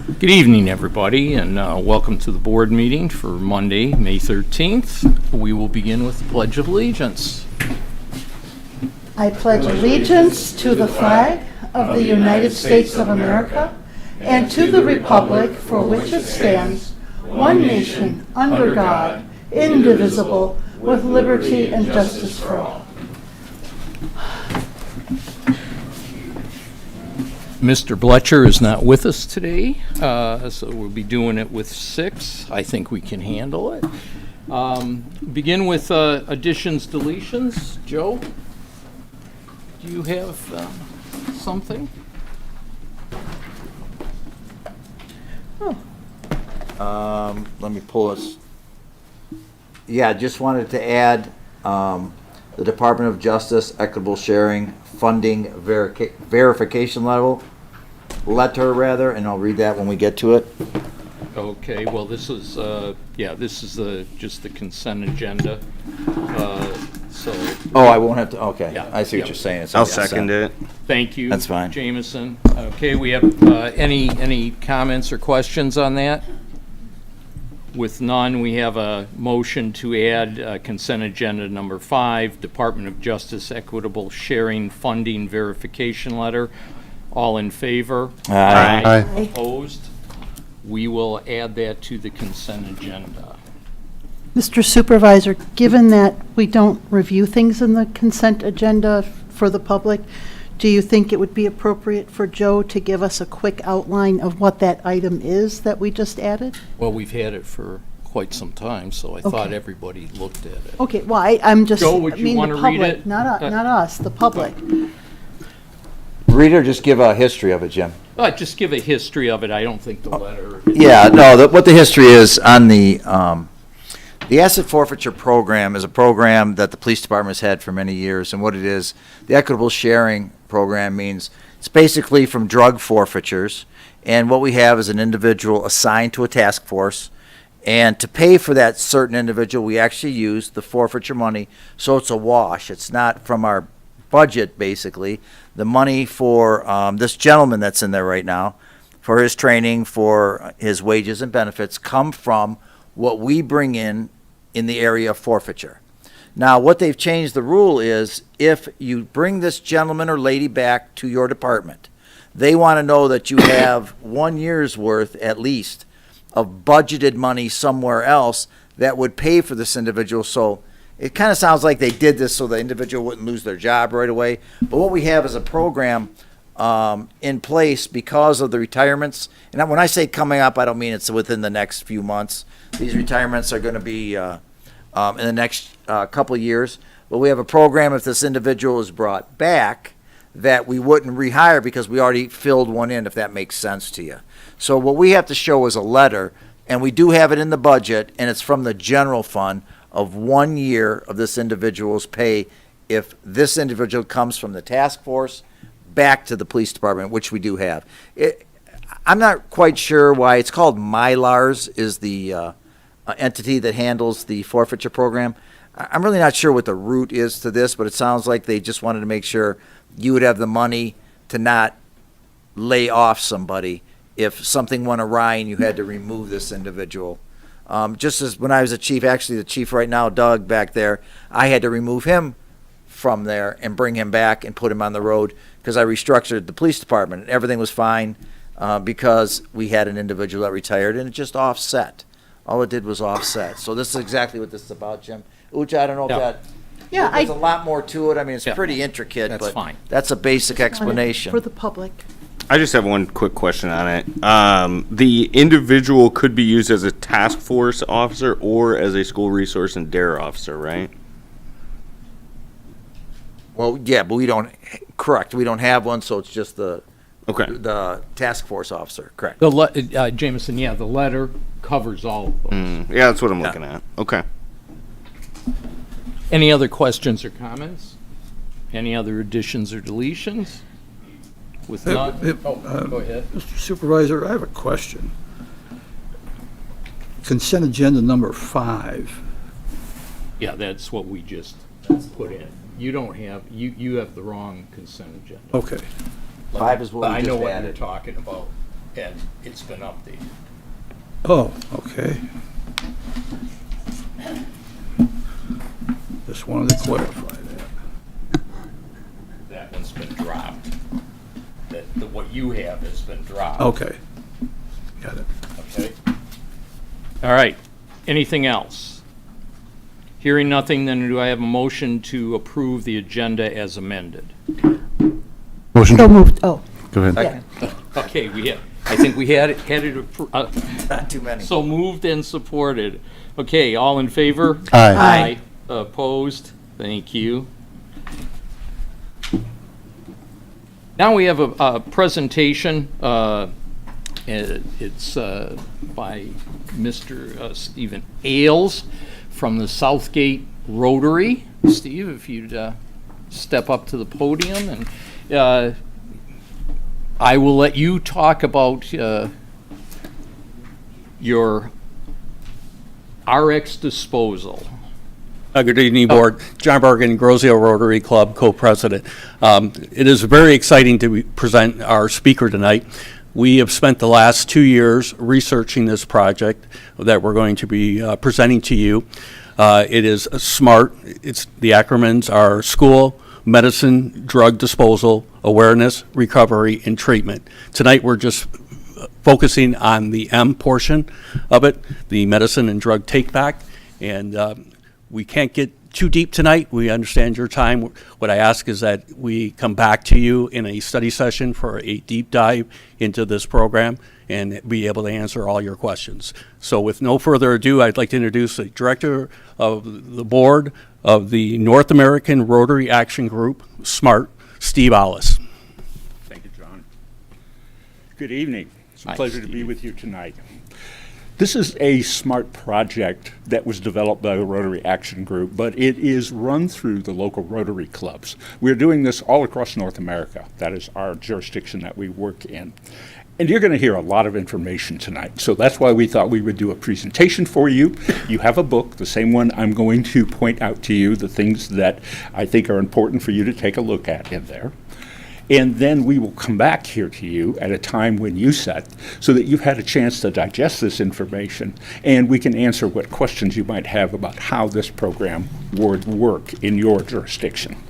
Good evening, everybody, and welcome to the board meeting for Monday, May 13th. We will begin with the Pledge of Allegiance. I pledge allegiance to the flag of the United States of America and to the republic for which it stands, one nation, under God, indivisible, with liberty and justice for all. Mr. Bletcher is not with us today, so we'll be doing it with 6. I think we can handle it. Begin with additions, deletions. Joe, do you have something? Let me pull this. Yeah, just wanted to add the Department of Justice Equitable Sharing Funding Verification letter, and I'll read that when we get to it. Okay, well, this is, just the consent agenda, so. Oh, I won't have to, okay. Yeah, I see what yeah. you're saying. It's I'll consent. second it. Thank you. That's fine. Jameson. Okay, we have any comments or questions on that? With none, we have a motion to add consent agenda number 5, Department of Justice Equitable Sharing Funding Verification Letter. All in favor? Aye. Aye. Opposed? We will add that to the consent agenda. Mr. Supervisor, given that we don't review things in the consent agenda for the public, do you think it would be appropriate for Joe to give us a quick outline of what that item is that we just added? Well, we've had it for quite some time, so I thought Okay. everybody looked at it. Okay, well, I'm just, Joe, I would you mean, the wanna read public, it? not us, the public. Read or just give a history of it, Jim? Just give a history of it. I don't think the letter. Yeah, no, what the history is on the asset forfeiture program is a program that the police department has had for many years, and what it is, the equitable sharing program means it's basically from drug forfeitures, and what we have is an individual assigned to a task force, and to pay for that certain individual, we actually use the forfeiture money, so it's a wash. It's not from our budget, basically. The money for this gentleman that's in there right now, for his training, for his wages and benefits, come from what we bring in the area of forfeiture. Now, what they've changed the rule is if you bring this gentleman or lady back to your department, they want to know that you have 1 year's worth at least of budgeted money somewhere else that would pay for this individual. So it kind of sounds like they did this so the individual wouldn't lose their job right away. But what we have is a program in place because of the retirements. And when I say coming up, I don't mean it's within the next few months. These retirements are going to be in the next couple of years. But we have a program if this individual is brought back that we wouldn't rehire because we already filled one in, if that makes sense to you. So what we have to show is a letter, and we do have it in the budget, and it's from the general fund of 1 year of this individual's pay if this individual comes from the task force back to the police department, which we do have. I'm not quite sure why it's called Mylars is the entity that handles the forfeiture program. I'm really not sure what the root is to this, but it sounds like they just wanted to make sure you would have the money to not lay off somebody if something went awry and you had to remove this individual. Just as when I was a chief, actually the chief right now, Doug, back there, I had to remove him from there and bring him back and put him on the road because I restructured the police department. And everything was fine because we had an individual that retired, and it just offset. All it did was offset. So this is exactly what this is about, Jim. Ucha, I don't know if Yeah. that... Yeah, There's a lot more to it. I mean, it's Yeah. pretty intricate, That's but fine. that's a basic explanation. For the public. I just have one quick question on it. The individual could be used as a task force officer or as a school resource and DARE officer, right? Well, yeah, but we don't, correct, we don't have one, so it's just the task force officer, correct. Jameson, yeah, the letter covers all of those. Yeah, that's what I'm looking at. Okay. Any other questions or comments? Any other additions or deletions? With none? Go ahead. Mr. Supervisor, I have a question. Consent agenda number 5. Yeah, that's what we just put in. You don't have, you have the wrong consent agenda. Okay. 5 is what I we know just what you're added. talking about. and it's been updated. Oh, okay. Just wanted to clarify that. That one's been dropped. What you have has been dropped. Okay. Got it. Okay. All right. Anything else? Hearing nothing, then do I have a motion to approve the agenda as amended? Motion. So moved. Oh, Go ahead. yeah. Okay, I think we had it Not too many. so moved and supported. Okay, all in favor? Aye. Opposed? Thank you. Now we have a presentation. It's by Mr. Stephen Ailes from the Southgate Rotary. Steve, if you'd step up to the podium, and I will let you talk about your RX disposal. Good evening, Board. John Bergen, Grosio Rotary Club co-president. It is very exciting to present our speaker tonight. We have spent the last 2 years researching this project that we're going to be presenting to you. It is SMART. The acronyms are School, Medicine, Drug Disposal, Awareness, Recovery, and Treatment. Tonight we're just focusing on the M portion of it, the medicine and drug take-back. And we can't get too deep tonight. We understand your time. What I ask is that we come back to you in a study session for a deep dive into this program and be able to answer all your questions. So with no further ado, I'd like to introduce the director of the board of the North American Rotary Action Group, SMART, Steve Allis. Thank you, John. Good evening. It's a Hi, pleasure to Steve. be with you tonight. This is a SMART project that was developed by the Rotary Action Group, but it is run through the local Rotary clubs. We're doing this all across North America. That is our jurisdiction that we work in. And you're going to hear a lot of information tonight. So that's why we thought we would do a presentation for you. You have a book, the same one I'm going to point out to you, the things that I think are important for you to take a look at in there. And then we will come back here to you at a time when you set so that you've had a chance to digest this information and we can answer what questions you might have about how this program would work in your jurisdiction.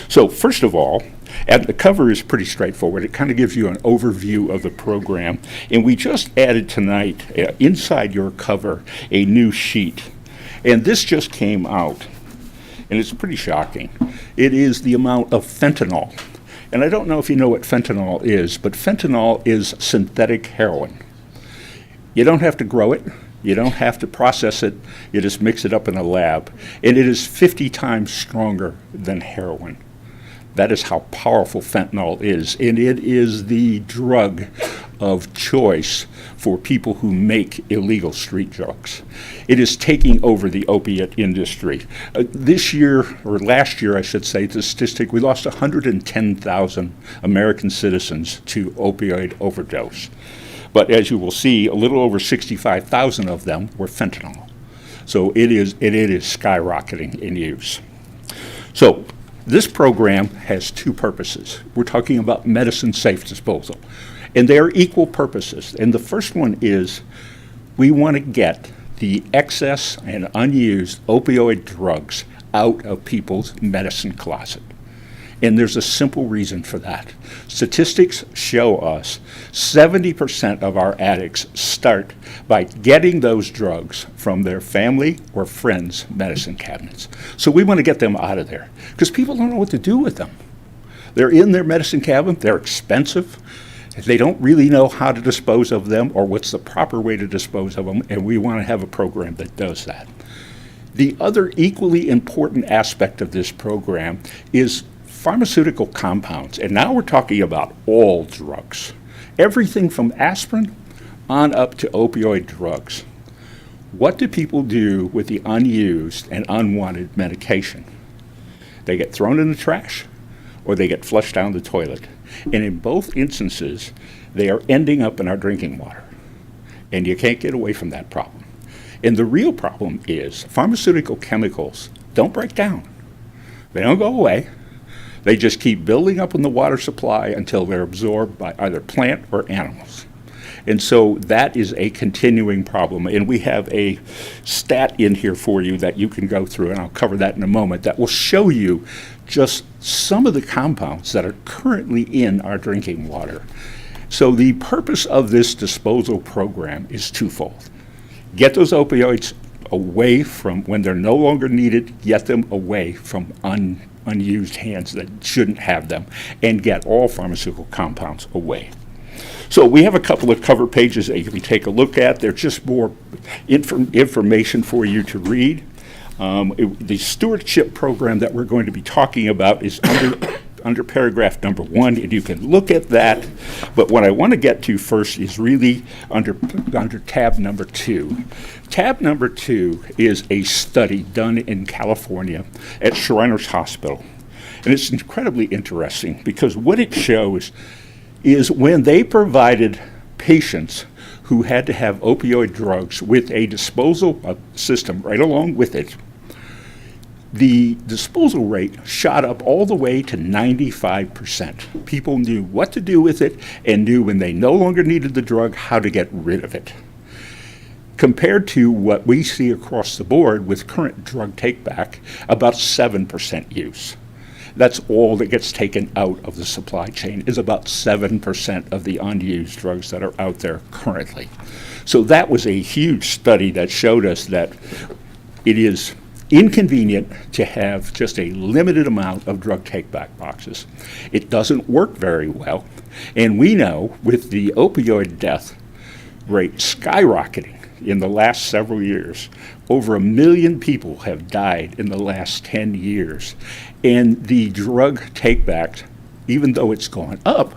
So first of all, and the cover is pretty straightforward. It kind of gives you an overview of the program. And we just added tonight, inside your cover, a new sheet. And this just came out. And it's pretty shocking. It is the amount of fentanyl. And I don't know if you know what fentanyl is, but fentanyl is synthetic heroin. You don't have to grow it. You don't have to process it. You just mix it up in a lab. And it is 50 times stronger than heroin. That is how powerful fentanyl is. And it is the drug of choice for people who make illegal street drugs. It is taking over the opiate industry. This year, or last year I should say, the statistic, we lost 110,000 American citizens to opioid overdose. But as you will see, a little over 65,000 of them were fentanyl. So it is skyrocketing in use. So this program has two purposes. We're talking about medicine safe disposal. And they are equal purposes. And the first one is we want to get the excess and unused opioid drugs out of people's medicine closet. And there's a simple reason for that. Statistics show us 70% of our addicts start by getting those drugs from their family or friends' medicine cabinets. So we want to get them out of there because people don't know what to do with them. They're in their medicine cabinet, they're expensive. They don't really know how to dispose of them or what's the proper way to dispose of them, and we want to have a program that does that. The other equally important aspect of this program is pharmaceutical compounds, and now we're talking about all drugs. Everything from aspirin on up to opioid drugs. What do people do with the unused and unwanted medication? They get thrown in the trash or they get flushed down the toilet. And in both instances, they are ending up in our drinking water. And you can't get away from that problem. And the real problem is pharmaceutical chemicals don't break down. They don't go away. They just keep building up in the water supply until they're absorbed by either plant or animals. And so that is a continuing problem. And we have a stat in here for you that you can go through, and I'll cover that in a moment, that will show you just some of the compounds that are currently in our drinking water. So the purpose of this disposal program is twofold. Get those opioids away from, when they're no longer needed, get them away from unused hands that shouldn't have them, and get all pharmaceutical compounds away. So we have a couple of cover pages that you can take a look at. They're just more information for you to read. The stewardship program that we're going to be talking about is under paragraph number 1, and you can look at that. But what I want to get to first is really under tab number 2. Tab number 2 is a study done in California at Shriners Hospital. And it's incredibly interesting because what it shows is when they provided patients who had to have opioid drugs with a disposal system right along with it, the disposal rate shot up all the way to 95%. People knew what to do with it and knew when they no longer needed the drug how to get rid of it. Compared to what we see across the board with current drug take-back, about 7% use. That's all that gets taken out of the supply chain, is about 7% of the unused drugs that are out there currently. So that was a huge study that showed us that it is inconvenient to have just a limited amount of drug take-back boxes. It doesn't work very well, and we know with the opioid death rate skyrocketing in the last several years, over 1 million people have died in the last 10 years, and the drug take-back, even though it's gone up,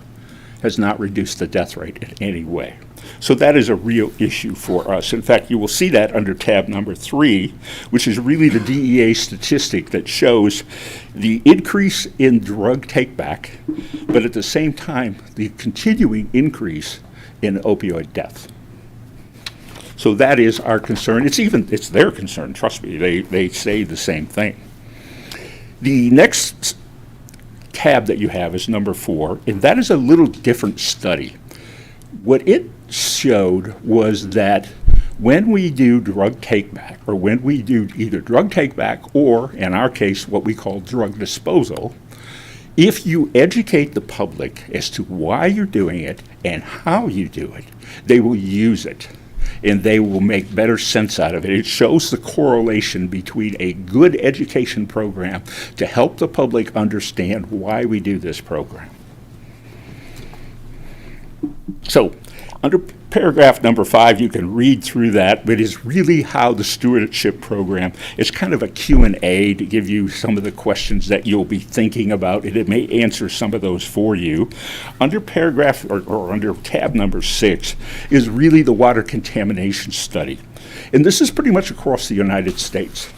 has not reduced the death rate in any way. So that is a real issue for us. In fact, you will see that under tab number 3, which is really the DEA statistic that shows the increase in drug take-back, but at the same time, the continuing increase in opioid death. So that is our concern. It's their concern, trust me. They say the same thing. The next tab that you have is number 4, and that is a little different study. What it showed was that when we do drug take-back, or when we do either drug take-back or, in our case, what we call drug disposal, if you educate the public as to why you're doing it and how you do it, they will use it, and they will make better sense out of it. It shows the correlation between a good education program to help the public understand why we do this program. So, under paragraph number 5, you can read through that, but it's really how the stewardship program is kind of a Q&A to give you some of the questions that you'll be thinking about, and it may answer some of those for you. Under paragraph, or under tab number 6, is really the water contamination study. And this is pretty much across the United States.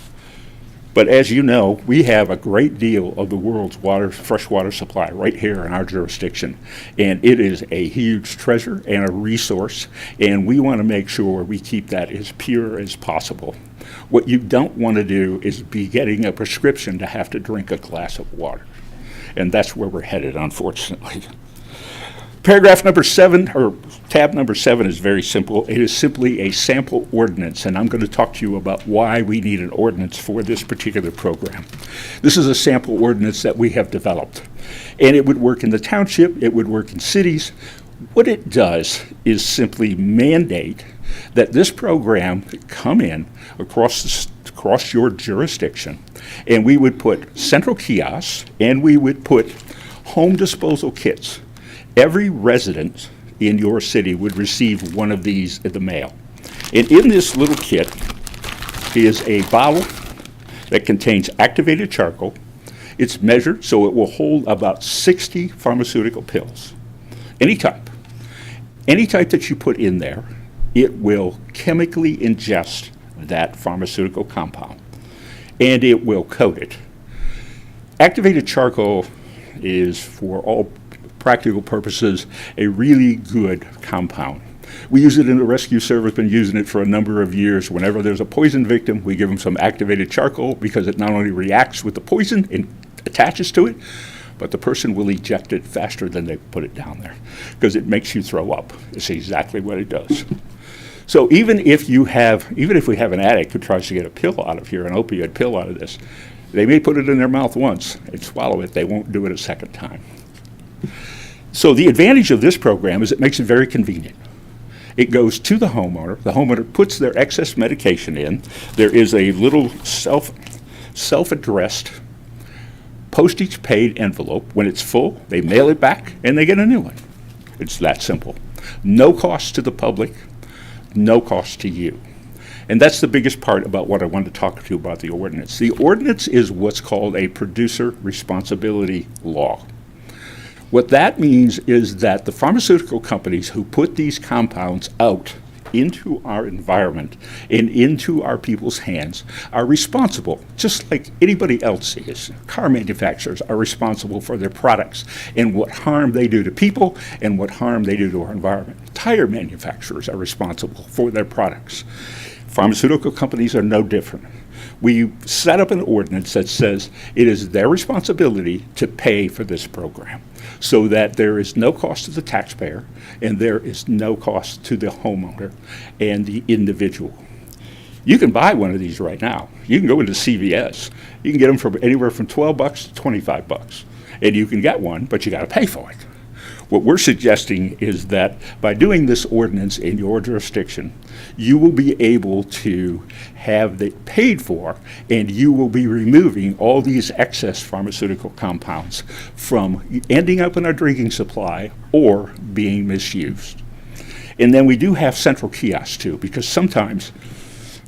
But as you know, we have a great deal of the world's fresh water supply right here in our jurisdiction. And it is a huge treasure and a resource, and we want to make sure we keep that as pure as possible. What you don't want to do is be getting a prescription to have to drink a glass of water. And that's where we're headed, unfortunately. Paragraph number 7, or tab number 7, is very simple. It is simply a sample ordinance, and I'm going to talk to you about why we need an ordinance for this particular program. This is a sample ordinance that we have developed, and it would work in the township, it would work in cities. What it does is simply mandate that this program come in across your jurisdiction, and we would put central kiosks, and we would put home disposal kits. Every resident in your city would receive one of these in the mail. And in this little kit is a bottle that contains activated charcoal. It's measured so it will hold about 60 pharmaceutical pills. Any type. Any type that you put in there, it will chemically ingest that pharmaceutical compound, and it will coat it. Activated charcoal is, for all practical purposes, a really good compound. We use it in the rescue service, been using it for a number of years. Whenever there's a poison victim, we give them some activated charcoal because it not only reacts with the poison and attaches to it, but the person will eject it faster than they put it down there because it makes you throw up. It's exactly what it does. So even if we have an addict who tries to get a pill out of here, an opioid pill out of this, they may put it in their mouth once and swallow it. They won't do it a second time. So the advantage of this program is it makes it very convenient. It goes to the homeowner. The homeowner puts their excess medication in. There is a little self-addressed, postage-paid envelope. When it's full, they mail it back, and they get a new one. It's that simple. No cost to the public, no cost to you. And that's the biggest part about what I wanted to talk to you about the ordinance. The ordinance is what's called a producer responsibility law. What that means is that the pharmaceutical companies who put these compounds out into our environment and into our people's hands are responsible, just like anybody else is. Car manufacturers are responsible for their products and what harm they do to people and what harm they do to our environment. Tire manufacturers are responsible for their products. Pharmaceutical companies are no different. We set up an ordinance that says it is their responsibility to pay for this program so that there is no cost to the taxpayer and there is no cost to the homeowner and the individual. You can buy one of these right now. You can go into CVS. You can get them for anywhere from $12 to $25. And you can get one, but you got to pay for it. What we're suggesting is that by doing this ordinance in your jurisdiction, you will be able to have it paid for, and you will be removing all these excess pharmaceutical compounds from ending up in our drinking supply or being misused. And then we do have central kiosks too, because sometimes,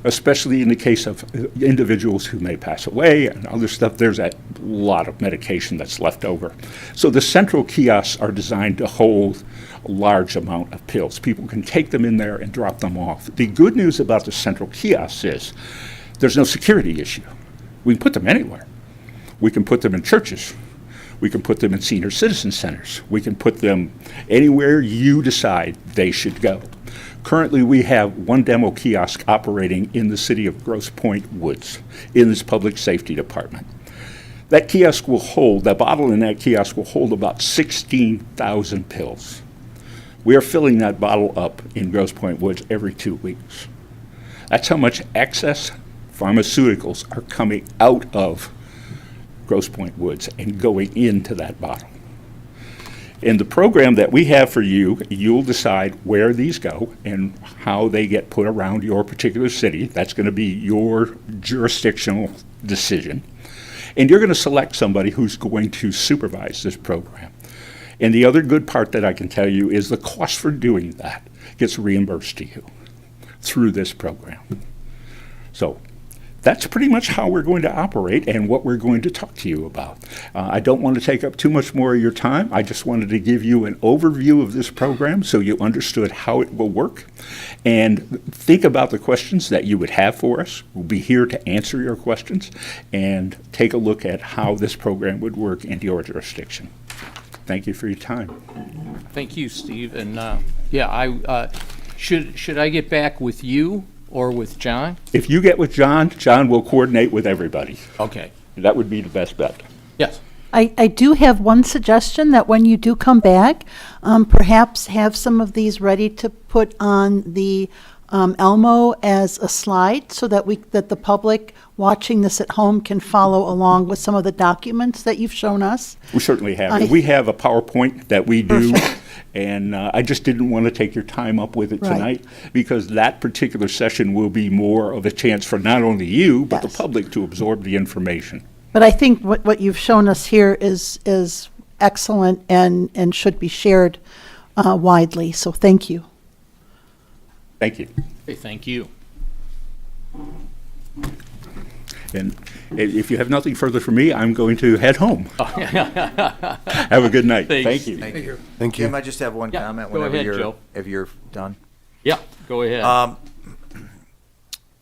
especially in the case of individuals who may pass away and other stuff, there's a lot of medication that's left over. So the central kiosks are designed to hold a large amount of pills. People can take them in there and drop them off. The good news about the central kiosks is there's no security issue. We can put them anywhere. We can put them in churches. We can put them in senior citizen centers. We can put them anywhere you decide they should go. Currently, we have one demo kiosk operating in the city of Grosse Pointe Woods in this public safety department. That bottle in that kiosk will hold about 16,000 pills. We are filling that bottle up in Grosse Pointe Woods every 2 weeks. That's how much excess pharmaceuticals are coming out of Grosse Pointe Woods and going into that bottle. In the program that we have for you, you'll decide where these go and how they get put around your particular city. That's going to be your jurisdictional decision. And you're going to select somebody who's going to supervise this program. And the other good part that I can tell you is the cost for doing that gets reimbursed to you through this program. So that's pretty much how we're going to operate and what we're going to talk to you about. I don't want to take up too much more of your time. I just wanted to give you an overview of this program so you understood how it will work. And think about the questions that you would have for us. We'll be here to answer your questions and take a look at how this program would work in your jurisdiction. Thank you for your time. Thank you, Steve. And should I get back with you or with John? If you get with John, John will coordinate with everybody. Okay. That would be the best bet. Yes. I do have one suggestion, that when you do come back, perhaps have some of these ready to put on the Elmo as a slide so that the public watching this at home can follow along with some of the documents that you've shown us. We certainly have. We have a PowerPoint that we do, and I just didn't want to take your time up with it Right. tonight because that particular session will be more of a chance for not only you, but Yes. the public to absorb the information. But I think what you've shown us here is excellent and should be shared widely, so thank you. Thank you. Okay, thank you. And if you have nothing further for me, I'm going to head home. Have a good night. Thanks. Thank you. Thank you. Thank you. Jim, I just have one Yeah, comment go ahead, Joe. if you're done. Yeah, go ahead.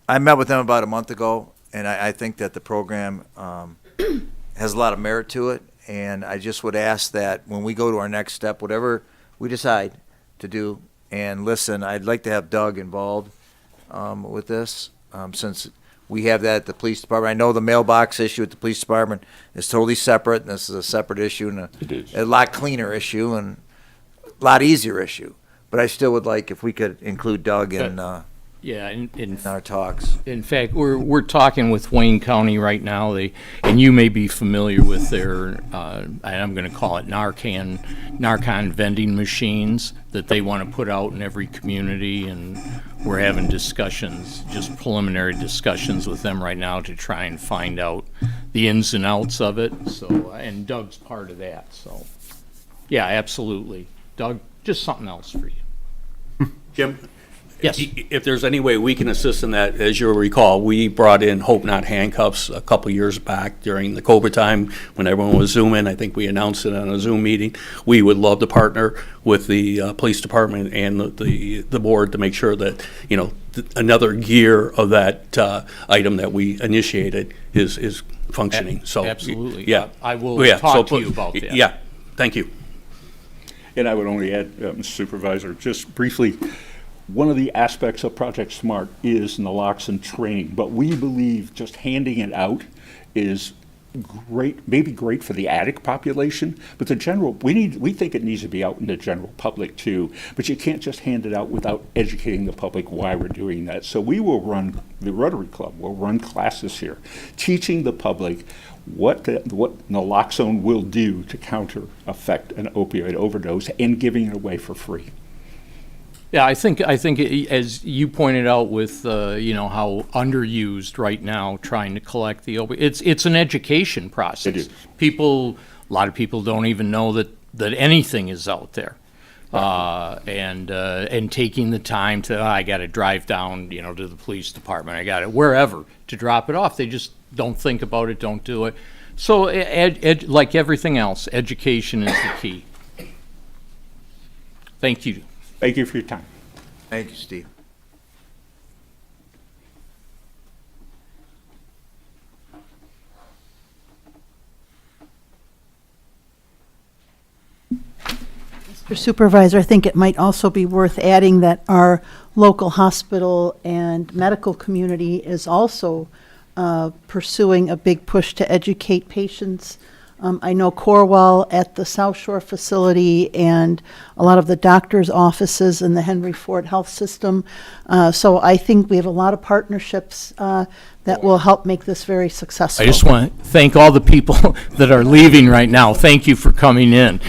I met with them about a month ago, and I think that the program has a lot of merit to it, and I just would ask that when we go to our next step, whatever we decide to do, and listen, I'd like to have Doug involved with this, since We have that at the police department. I know the mailbox issue at the police department is totally separate, and this is a separate issue and It is. a lot cleaner issue and a lot easier issue. But I still would like if we could include Doug in Yeah, in our talks. In fact, we're talking with Wayne County right now. And you may be familiar with their, I'm going to call it Narcan vending machines that they want to put out in every community. And we're having discussions, just preliminary discussions with them right now to try and find out the ins and outs of it. So, and Doug's part of that. So, yeah, absolutely. Doug, just something else for you. Jim? Yes. If there's any way we can assist in that, as you'll recall, we brought in Hope Not Handcuffs a couple years back during the COVID time when everyone was Zooming. I think we announced it on a Zoom meeting. We would love to partner with the police department and the board to make sure that, another gear of that item that we initiated is functioning. So Absolutely. Yeah. I will Yeah, talk to you about that. Yeah, thank you. And I would only add, Mr. Supervisor, just briefly, one of the aspects of Project SMART is naloxone training, but we believe just handing it out is great, maybe great for the addict population, but we think it needs to be out in the general public too, but you can't just hand it out without educating the public why we're doing that. So we will run, the Rotary Club will run classes here, teaching the public what naloxone will do to affect an opioid overdose and giving it away for free. Yeah, I think as you pointed out with how underused right now trying to collect the opioids, it's an education process. It is. A lot of people don't even know that anything is out there, and taking the time to I got to drive down to the police department, I got it wherever to drop it off. They just don't think about it, don't do it. So like everything else, education is the key. Thank you. Thank you for your time. Thank you, Steve. Mr. Supervisor, I think it might also be worth adding that our local hospital and medical community is also pursuing a big push to educate patients. I know Corwell at the South Shore facility and a lot of the doctors' offices in the Henry Ford Health System. So I think we have a lot of partnerships that will help make this very successful. I just want to thank all the people that are leaving right now. Thank you for coming in.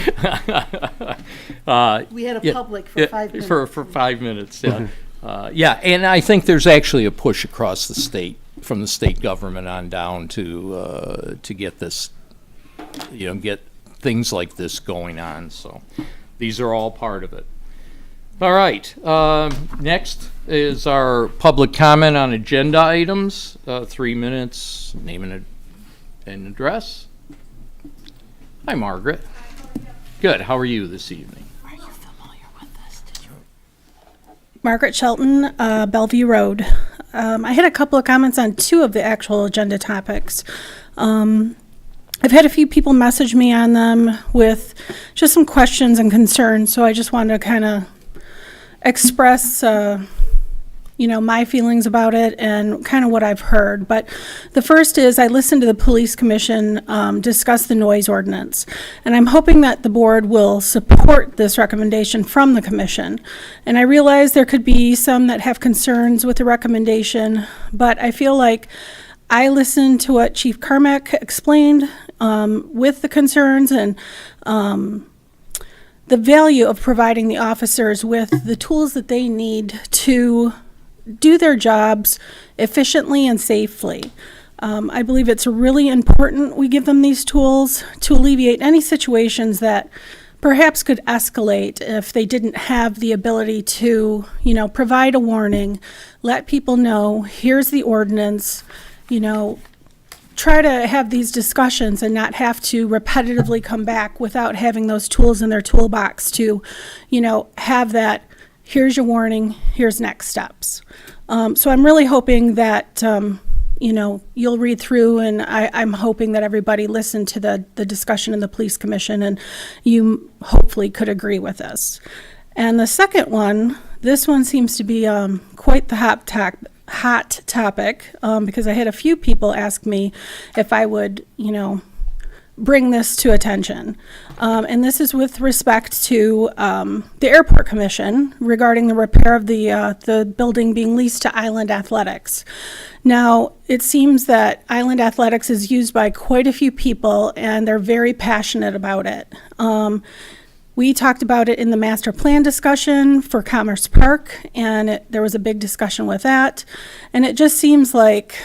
We had a public for 5 minutes. For 5 minutes, yeah. Yeah, and I think there's actually a push across the state, from the state government on down to get this, get things like this going on. So these are all part of it. All right. Next is our public comment on agenda items. 3 minutes, name and address. Hi, Margaret. Good. How are you this evening? Are you familiar with this? Did you? Margaret Shelton, Bellevue Road. I had a couple of comments on two of the actual agenda topics. I've had a few people message me on them with just some questions and concerns, so I just wanted to kind of express, my feelings about it and kind of what I've heard. But the first is I listened to the Police Commission discuss the noise ordinance, and I'm hoping that the board will support this recommendation from the commission. And I realize there could be some that have concerns with the recommendation, but I feel like I listened to what Chief Carmack explained with the concerns and the value of providing the officers with the tools that they need to do their jobs efficiently and safely. I believe it's really important we give them these tools to alleviate any situations that perhaps could escalate if they didn't have the ability to, provide a warning, let people know, here's the ordinance, try to have these discussions and not have to repetitively come back without having those tools in their toolbox to, have that, here's your warning, here's next steps. So I'm really hoping that, you'll read through, and I'm hoping that everybody listened to the discussion in the Police Commission, and you hopefully could agree with us. And the second one, this one seems to be quite the hot hot topic, because I had a few people ask me if I would, bring this to attention. And this is with respect to the Airport Commission regarding the repair of the building being leased to Island Athletics. Now, it seems that Island Athletics is used by quite a few people, and they're very passionate about it. We talked about it in the master plan discussion for Commerce Park, and there was a big discussion with that. And it just seems like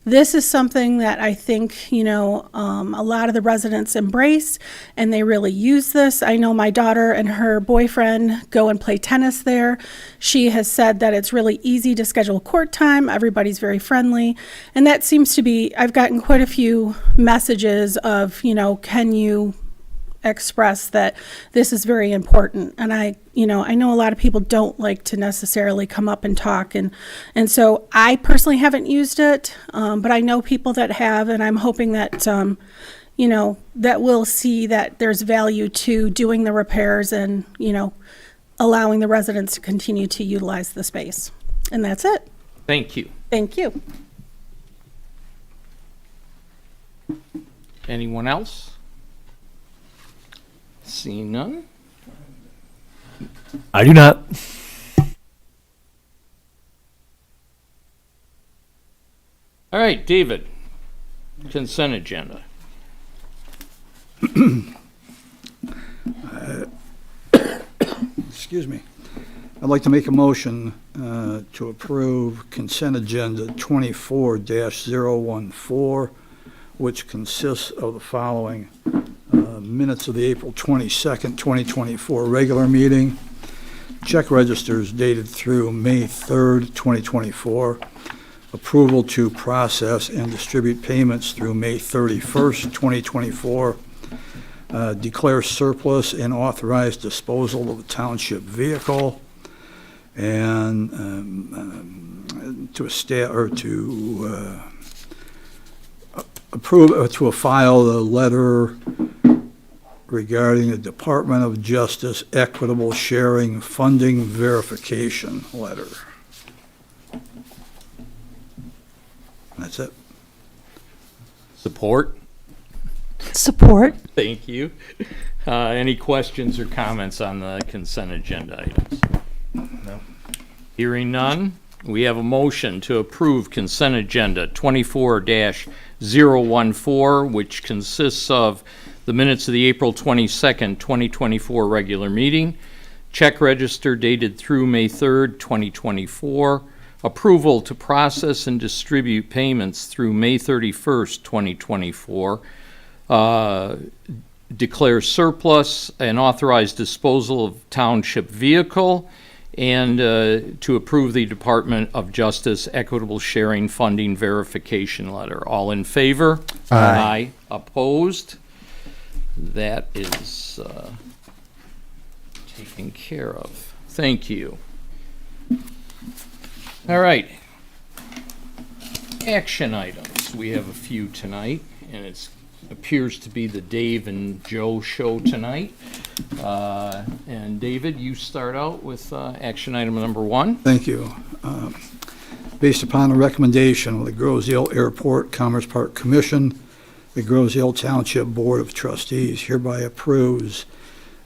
this is something that I think, a lot of the residents embrace, and they really use this. I know my daughter and her boyfriend go and play tennis there. She has said that it's really easy to schedule court time. Everybody's very friendly. And that seems to be, I've gotten quite a few messages of, can you express that this is very important. And I know a lot of people don't like to necessarily come up and talk, and so I personally haven't used it, but I know people that have, and I'm hoping that that we'll see that there's value to doing the repairs and allowing the residents to continue to utilize the space. And that's it. Thank you. Thank you. Anyone else? Seeing none? I do not. All right, David, consent agenda. Excuse me. I'd like to make a motion to approve consent agenda 24-014, which consists of the following: minutes of the April 22nd, 2024 regular meeting, check registers dated through May 3rd, 2024, approval to process and distribute payments through May 31st, 2024, declare surplus and authorize disposal of a township vehicle, and approve to file the letter regarding the Department of Justice Equitable Sharing Funding Verification letter. That's it. Support? Support. Thank you. Any questions or comments on the consent agenda items? No. Hearing none, we have a motion to approve consent agenda 24-014, which consists of the minutes of the April 22nd, 2024 regular meeting, check register dated through May 3rd, 2024, approval to process and distribute payments through May 31st, 2024, declare surplus and authorize disposal of township vehicle, and to approve the Department of Justice Equitable Sharing Funding Verification letter. All in favor? Aye. Opposed? That is taken care of. Thank you. All right. Action items. We have a few tonight, and it appears to be the Dave and Joe show tonight. And David, you start out with action item number 1. Thank you. Based upon the recommendation of the Groseal Airport Commerce Park Commission, the Groseal Township Board of Trustees hereby approves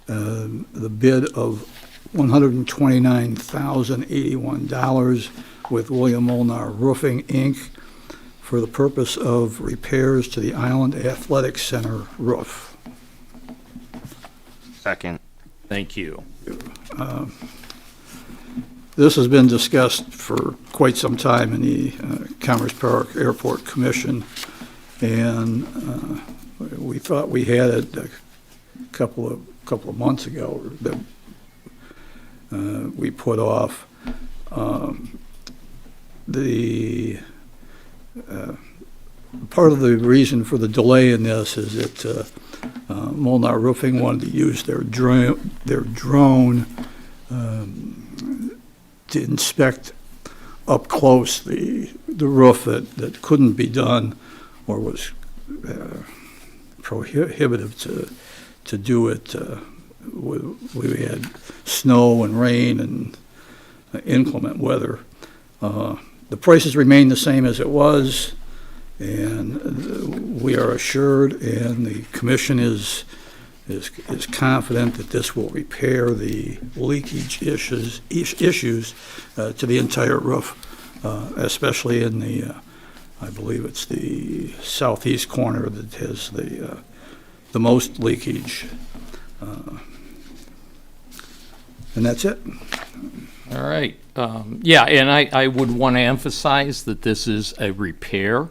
the bid of $129,081 with William Molnar Roofing, Inc. for the purpose of repairs to the Island Athletic Center roof. Second. Thank you. This has been discussed for quite some time in the Commerce Park Airport Commission, and we thought we had it a couple of months ago that we put off. The part of the reason for the delay in this is that Molnar Roofing wanted to use their drone to inspect up close the roof that couldn't be done or was prohibitive to do it. We had snow and rain and inclement weather. The prices remain the same as it was, and we are assured, and the commission is confident that this will repair the leakage issues to the entire roof, especially in the, I believe it's the southeast corner that has the most leakage. And that's it. All right. Yeah, and I would want to emphasize that this is a repair.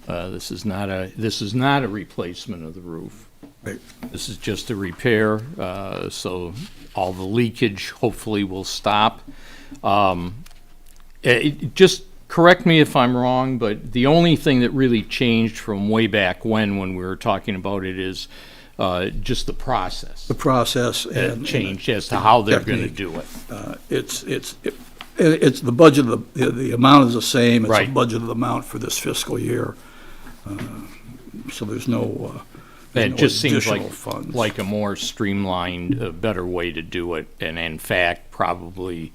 This is not a replacement of the roof. Right. This is just a repair, so all the leakage hopefully will stop. Just correct me if I'm wrong, but the only thing that really changed from way back when we were talking about it is just the process. The process and changed as to how they're going to technique. do it. It's the budget of the amount is the same. It's Right. the budgeted amount for this fiscal year. So there's no It just seems additional funds. like a more streamlined, better way to do it, and in fact, probably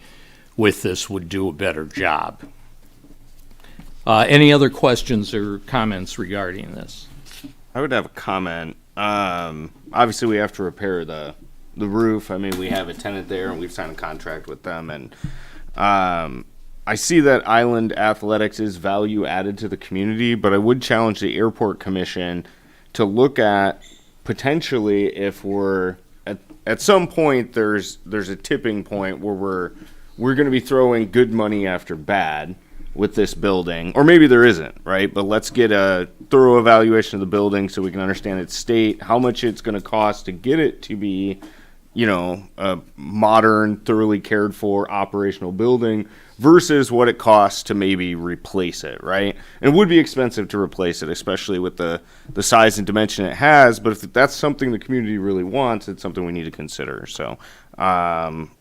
with this would do a better job. Any other questions or comments regarding this? I would have a comment. Obviously, we have to repair the roof. I mean, we have a tenant there, and we've signed a contract with them. And I see that Island Athletics is value added to the community, but I would challenge the Airport Commission to look at potentially if we're at some point there's a tipping point where we're going to be throwing good money after bad with this building, or maybe there isn't, right? But let's get a thorough evaluation of the building so we can understand its state, how much it's going to cost to get it to be, a modern, thoroughly cared for operational building versus what it costs to maybe replace it, right? And it would be expensive to replace it, especially with the size and dimension it has. But if that's something the community really wants, it's something we need to consider. So I'm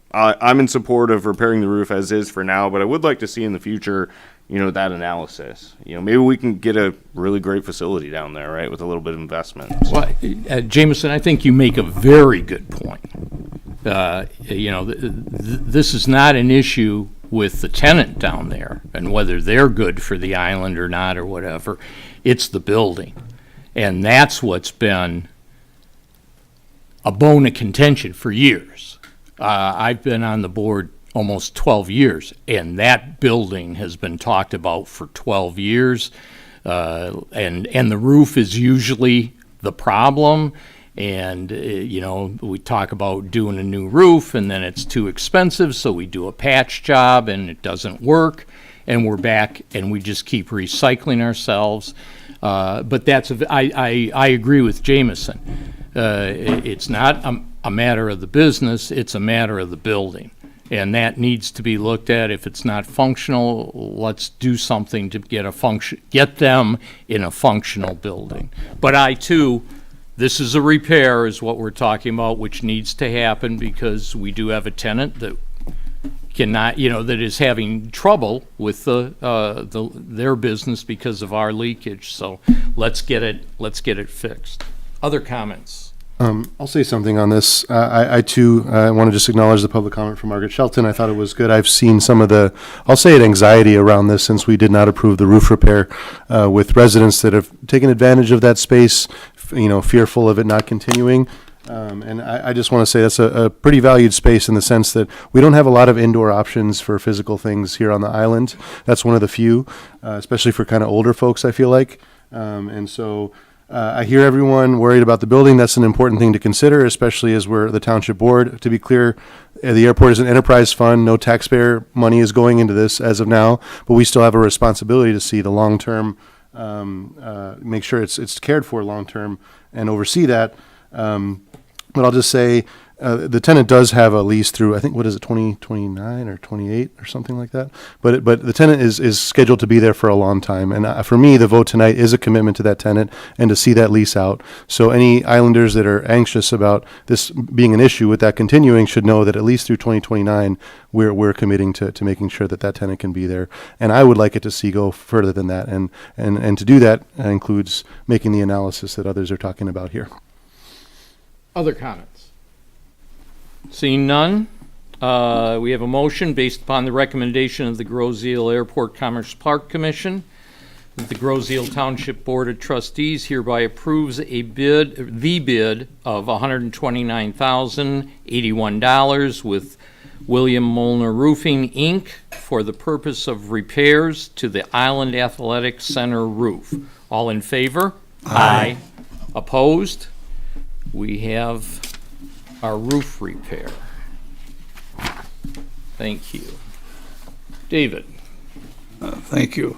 in support of repairing the roof as is for now, but I would like to see in the future, that analysis. Maybe we can get a really great facility down there, right, with a little bit of investment. Well, Jameson, I think you make a very good point. This is not an issue with the tenant down there and whether they're good for the island or not or whatever. It's the building. And that's what's been a bone of contention for years. I've been on the board almost 12 years, and that building has been talked about for 12 years. And the roof is usually the problem. And, we talk about doing a new roof, and then it's too expensive, so we do a patch job, and it doesn't work, and we're back, and we just keep recycling ourselves. But I agree with Jameson. It's not a matter of the business, it's a matter of the building. And that needs to be looked at. If it's not functional, let's do something to get them in a functional building. But this is a repair is what we're talking about, which needs to happen because we do have a tenant that cannot, that is having trouble with their business because of our leakage. So let's get it fixed. Other comments? I'll say something on this. I too want to just acknowledge the public comment from Margaret Shelton. I thought it was good. I've seen some of I'll say anxiety around this since we did not approve the roof repair with residents that have taken advantage of that space, fearful of it not continuing. And I just want to say that's a pretty valued space in the sense that we don't have a lot of indoor options for physical things here on the island. That's one of the few, especially for kind of older folks, I feel like. And so I hear everyone worried about the building. That's an important thing to consider, especially as we're the township board. To be clear, the airport is an enterprise fund. No taxpayer money is going into this as of now, but we still have a responsibility to see the long-term, make sure it's cared for long-term and oversee that. But I'll just say the tenant does have a lease through, I think, 2029 or 28 or something like that. But the tenant is scheduled to be there for a long time. And for me, the vote tonight is a commitment to that tenant and to see that lease out. So any islanders that are anxious about this being an issue with that continuing should know that at least through 2029, we're committing to making sure that tenant can be there. And I would like it to go further than that. And to do that includes making the analysis that others are talking about here. Other comments? Seeing none, We have a motion based upon the recommendation of the Groseal Airport Commerce Park Commission that the Groseal Township Board of Trustees hereby approves the bid of $129,081 with William Molnar Roofing, Inc. for the purpose of repairs to the Island Athletic Center roof. All in favor? Aye. Opposed? We have our roof repair. Thank you. David? Thank you.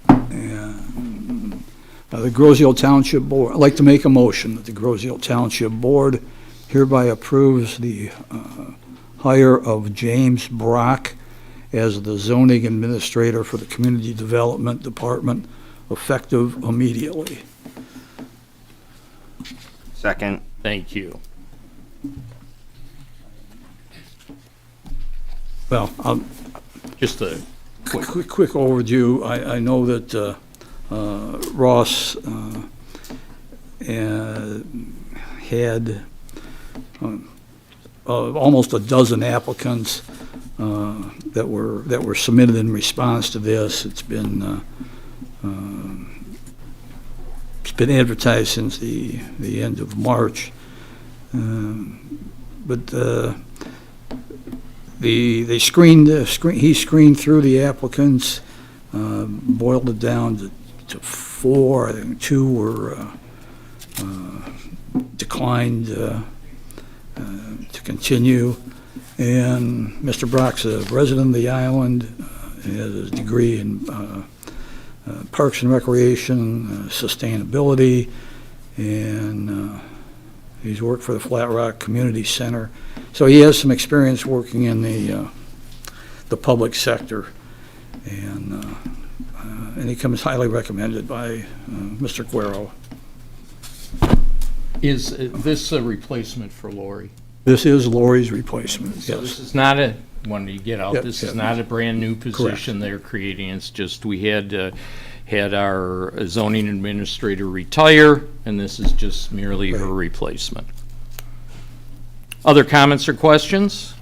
And, the Groseal Township Board, I'd like to make a motion that the Groseal Township Board hereby approves the hire of James Brock as the zoning administrator for the Community Development Department, effective immediately. Second. Thank you. Well, Just a quick overview. I know that Ross had almost a dozen applicants that were submitted in response to this. It's been advertised since the end of March, but he screened through the applicants, boiled it down to four. I think two were declined to continue. And Mr. Brock's a resident of the island, he has a degree in Parks and Recreation, sustainability, and he's worked for the Flat Rock Community Center. So he has some experience working in the public sector, and he comes highly recommended by Mr. Guerrero. Is this a replacement for Lori? This is Lori's replacement, So this yes. is not a, when you get out, Yep, this is yep. not a brand-new position they're creating. It's just, we had our zoning administrator retire, and this is just merely her Right. replacement. Other comments or questions?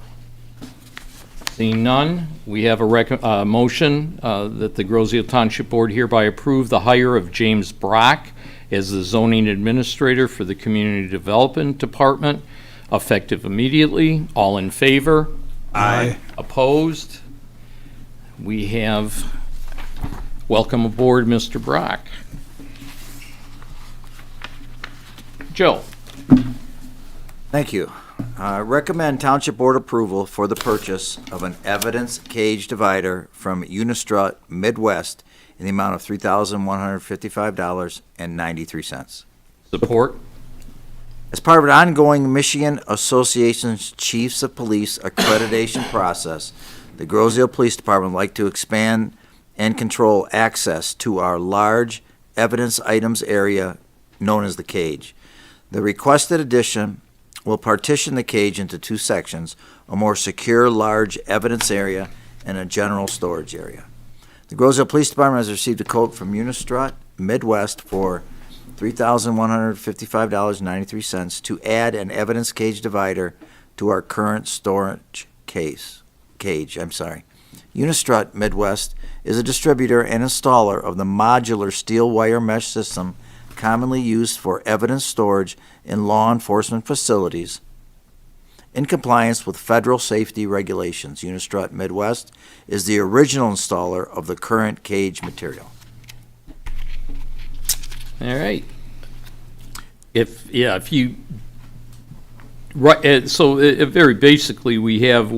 Seeing none, we have a motion that the Groseal Township Board hereby approve the hire of James Brock as the zoning administrator for the Community Development Department, effective immediately. All in favor? Aye. Opposed? We have, welcome aboard, Mr. Brock. Joe? Thank you. Recommend Township Board approval for the purchase of an evidence cage divider from Unistrut Midwest in the amount of $3,155.93. Support? As part of an ongoing Michigan Association's Chiefs of Police accreditation process, the Groseal Police Department would like to expand and control access to our large evidence items area known as the cage. The requested addition will partition the cage into two sections, a more secure large evidence area and a general storage area. The Groseal Police Department has received a quote from Unistrut Midwest for $3,155.93 to add an evidence cage divider to our current storage cage. Unistrut Midwest is a distributor and installer of the modular steel wire mesh system commonly used for evidence storage in law enforcement facilities. In compliance with federal safety regulations, Unistrut Midwest is the original installer of the current cage material. All right. If you, right, so very basically, we have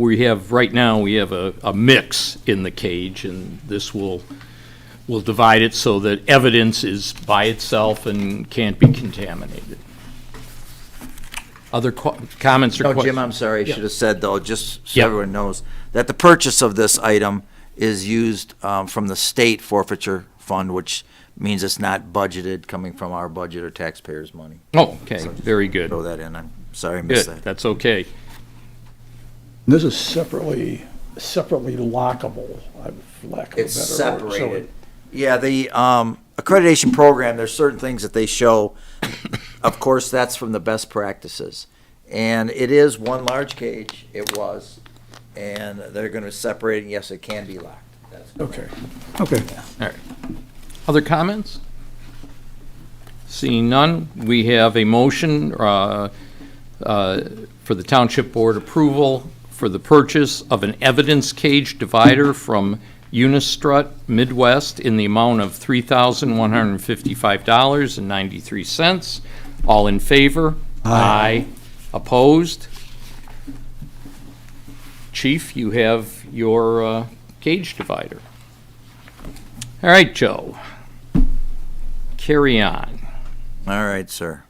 right now, we have a mix in the cage, and this will divide it so that evidence is by itself and can't be contaminated. Other comments or No, questions? Jim, I'm sorry, I Yeah. should have said, though, just so Yeah. everyone knows, that the purchase of this item is used from the state forfeiture fund, which means it's not budgeted, coming from our budget or taxpayers' money. Oh, okay, very good. Throw that in, I'm sorry I missed Good, that. that's okay. This is separately lockable, for lack of a better word. It's So separated. Yeah, the accreditation program, there's certain things that they show. Of course, that's from the best practices. And it is one large cage, it was, and they're gonna separate it, and yes, it can be locked. That's Okay, okay. All right. Other comments? Seeing none, we have a motion for the Township Board approval for the purchase of an evidence cage divider from Unistrut Midwest in the amount of $3,155.93. All in favor? Aye. Opposed? Chief, you have your cage divider. All right, Joe. Carry on. All right, sir.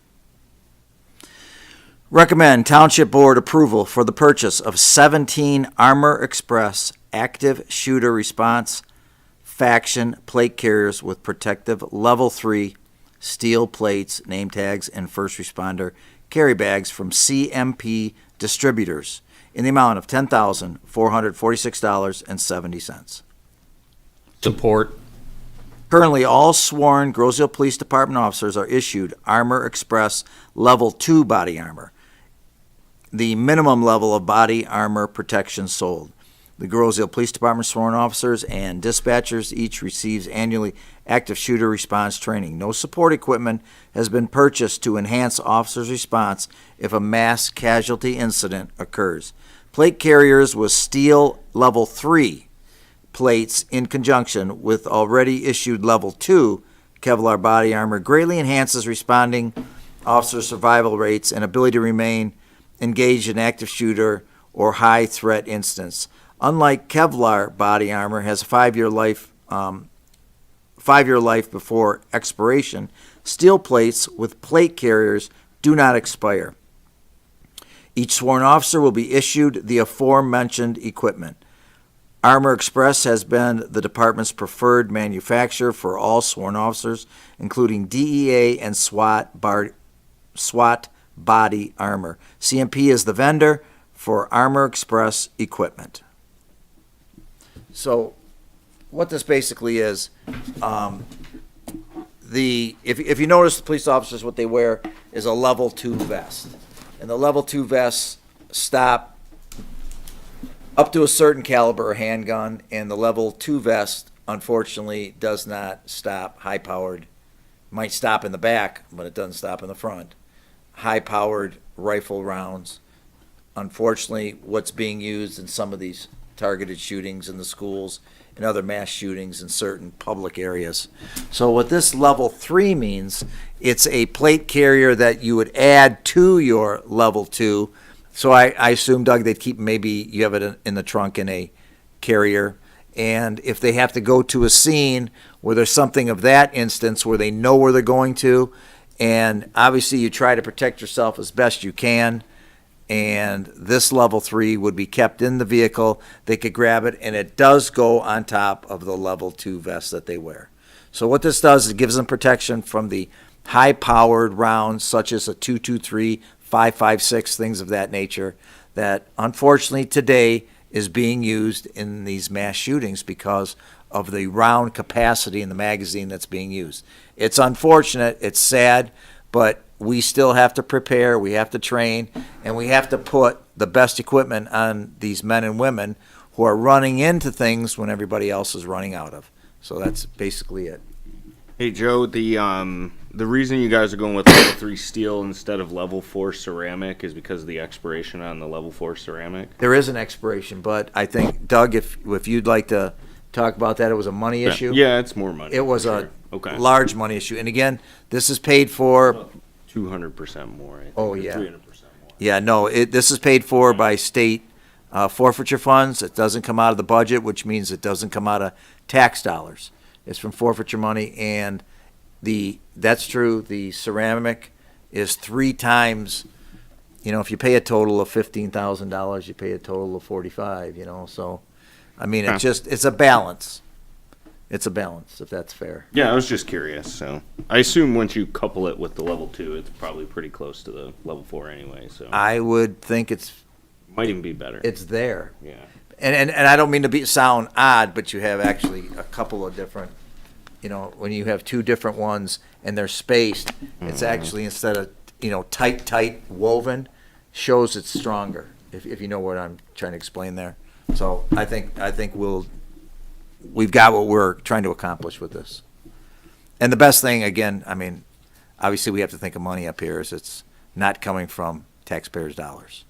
Recommend Township Board approval for the purchase of 17 Armor Express active shooter response faction plate carriers with protective level 3 steel plates, name tags, and first responder carry bags from CMP Distributors in the amount of $10,446.70. Support. Currently, all sworn Groseville Police Department officers are issued Armor Express Level 2 body armor, the minimum level of body armor protection sold. The Groseville Police Department sworn officers and dispatchers each receives annually active shooter response training. No support equipment has been purchased to enhance officers' response if a mass casualty incident occurs. Plate carriers with steel level 3 plates in conjunction with already issued level 2 Kevlar body armor greatly enhances responding officer survival rates and ability to remain engaged in active shooter or high threat incidents. Unlike Kevlar body armor has a 5-year life, 5-year life before expiration, steel plates with plate carriers do not expire. Each sworn officer will be issued the aforementioned equipment. Armor Express has been the department's preferred manufacturer for all sworn officers, including DEA and SWAT body armor. CMP is the vendor for Armor Express equipment. So what this basically is, if you notice the police officers, what they wear is a level 2 vest. And the level 2 vests stop up to a certain caliber handgun, and the level 2 vest, unfortunately, does not stop high-powered. Might stop in the back, but it doesn't stop in the front. High-powered rifle rounds. Unfortunately, what's being used in some of these targeted shootings in the schools and other mass shootings in certain public areas. So what this level 3 means, it's a plate carrier that you would add to your level 2. So I assume, Doug, they'd keep, maybe you have it in the trunk in a carrier. And if they have to go to a scene where there's something of that instance where they know where they're going to, and obviously you try to protect yourself as best you can, and this level 3 would be kept in the vehicle. They could grab it, and it does go on top of the level 2 vest that they wear. So what this does is it gives them protection from the high-powered rounds, such as a .223, 5.56, things of that nature, that unfortunately today is being used in these mass shootings because of the round capacity in the magazine that's being used. It's unfortunate, it's sad, but we still have to prepare, we have to train, and we have to put the best equipment on these men and women who are running into things when everybody else is running out of. So that's basically it. Hey Joe, the reason you guys are going with level 3 steel instead of level 4 ceramic is because of the expiration on the level 4 ceramic? There is an expiration, but I think, Doug, if you'd like to talk about that, it was a money issue. Yeah, it's more money. It was for a sure. large money issue. And again, this is paid for. 200% more, I think. Oh, or yeah. 300% more. Yeah, no, this is paid for by state forfeiture funds. It doesn't come out of the budget, which means it doesn't come out of tax dollars. It's from forfeiture money, and that's true. The ceramic is 3 times, if you pay a total of $15,000, you pay a total of $45,000, so, I mean, it's a balance. It's a balance, if that's fair. Yeah, I was just curious. So I assume once you couple it with the level 2, it's probably pretty close to the level 4 anyway. So I would think might even be better. it's there. Yeah. And I don't mean to sound odd, but you have actually a couple of different, when you have 2 different ones and they're spaced, it's actually, instead of, tight woven, shows it's stronger, if you know what I'm trying to explain there. So I think we've got what we're trying to accomplish with this. And the best thing, again, I mean, obviously we have to think of money up here, is it's not coming from taxpayers' dollars.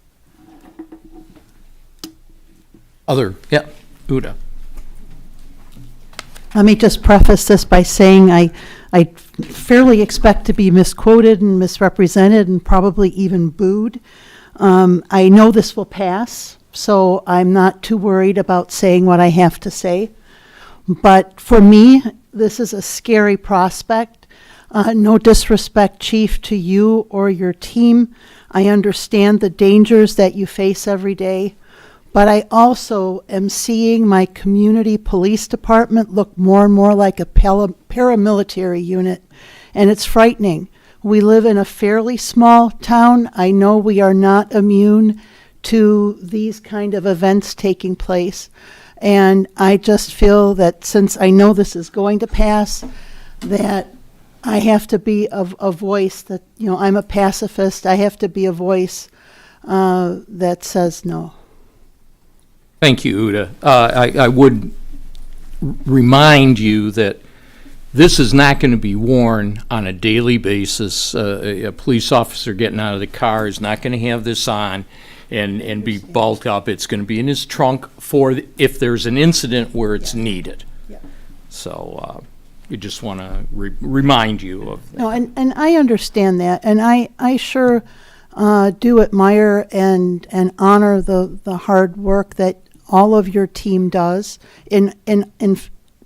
Yeah, Uda. Let me just preface this by saying I fairly expect to be misquoted and misrepresented and probably even booed. I know this will pass, so I'm not too worried about saying what I have to say. But for me, this is a scary prospect. No disrespect, Chief, to you or your team. I understand the dangers that you face every day. But I also am seeing my community police department look more and more like a paramilitary unit, and it's frightening. We live in a fairly small town. I know we are not immune to these kind of events taking place, and I just feel that since I know this is going to pass, that I have to be a voice that, you know, I'm a pacifist. I have to be a voice that says no. Thank you, Uda. I would remind you that this is not going to be worn on a daily basis. A police officer getting out of the car is not going to have this on and be bulked up. It's going to be in his trunk for if there's an incident where it's needed. Yeah. So we just want to remind you of that. No, and I understand that, and I sure do admire and honor the hard work that all of your team does in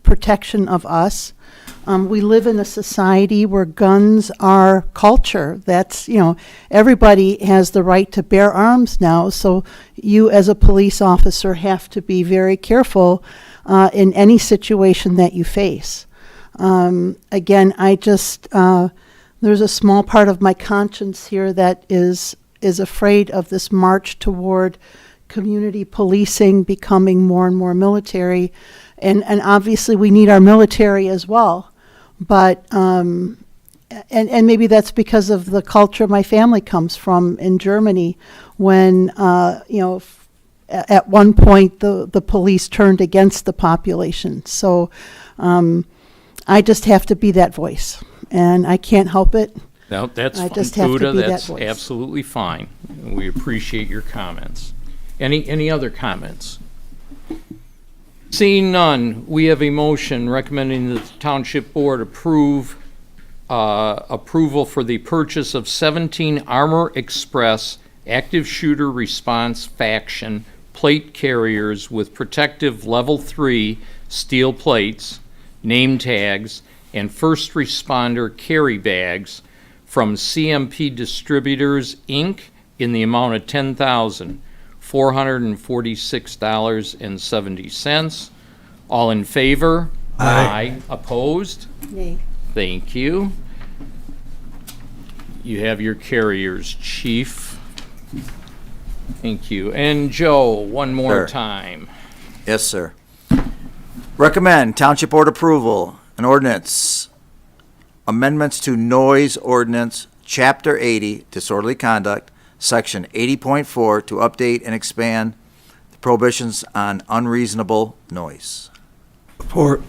protection of us. We live in a society where guns are culture. That's, you know, everybody has the right to bear arms now, so you as a police officer have to be very careful in any situation that you face. Again, I just, there's a small part of my conscience here that is afraid of this march toward community policing becoming more and more military, and obviously we need our military as well, but and maybe that's because of the culture my family comes from in Germany, when you know, at one point the police turned against the population. So I just have to be that voice, and I can't help it. No, that's I fine. just have to Uda, be that that's voice. absolutely fine. We appreciate your comments. Any other comments? Seeing none, we have a motion recommending that the Township Board approve approval for the purchase of 17 Armor Express active shooter response faction plate carriers with protective level 3 steel plates, name tags, and first responder carry bags from CMP Distributors, Inc. in the amount of $10,446.70. All in favor? Aye. Opposed? Nay. Thank you. You have your carriers, Chief. Thank you. And Joe, one more Sure. time. Yes, sir. Recommend Township Board approval, an ordinance, amendments to noise ordinance, Chapter 80, disorderly conduct, Section 80.4, to update and expand the prohibitions on unreasonable noise. Support.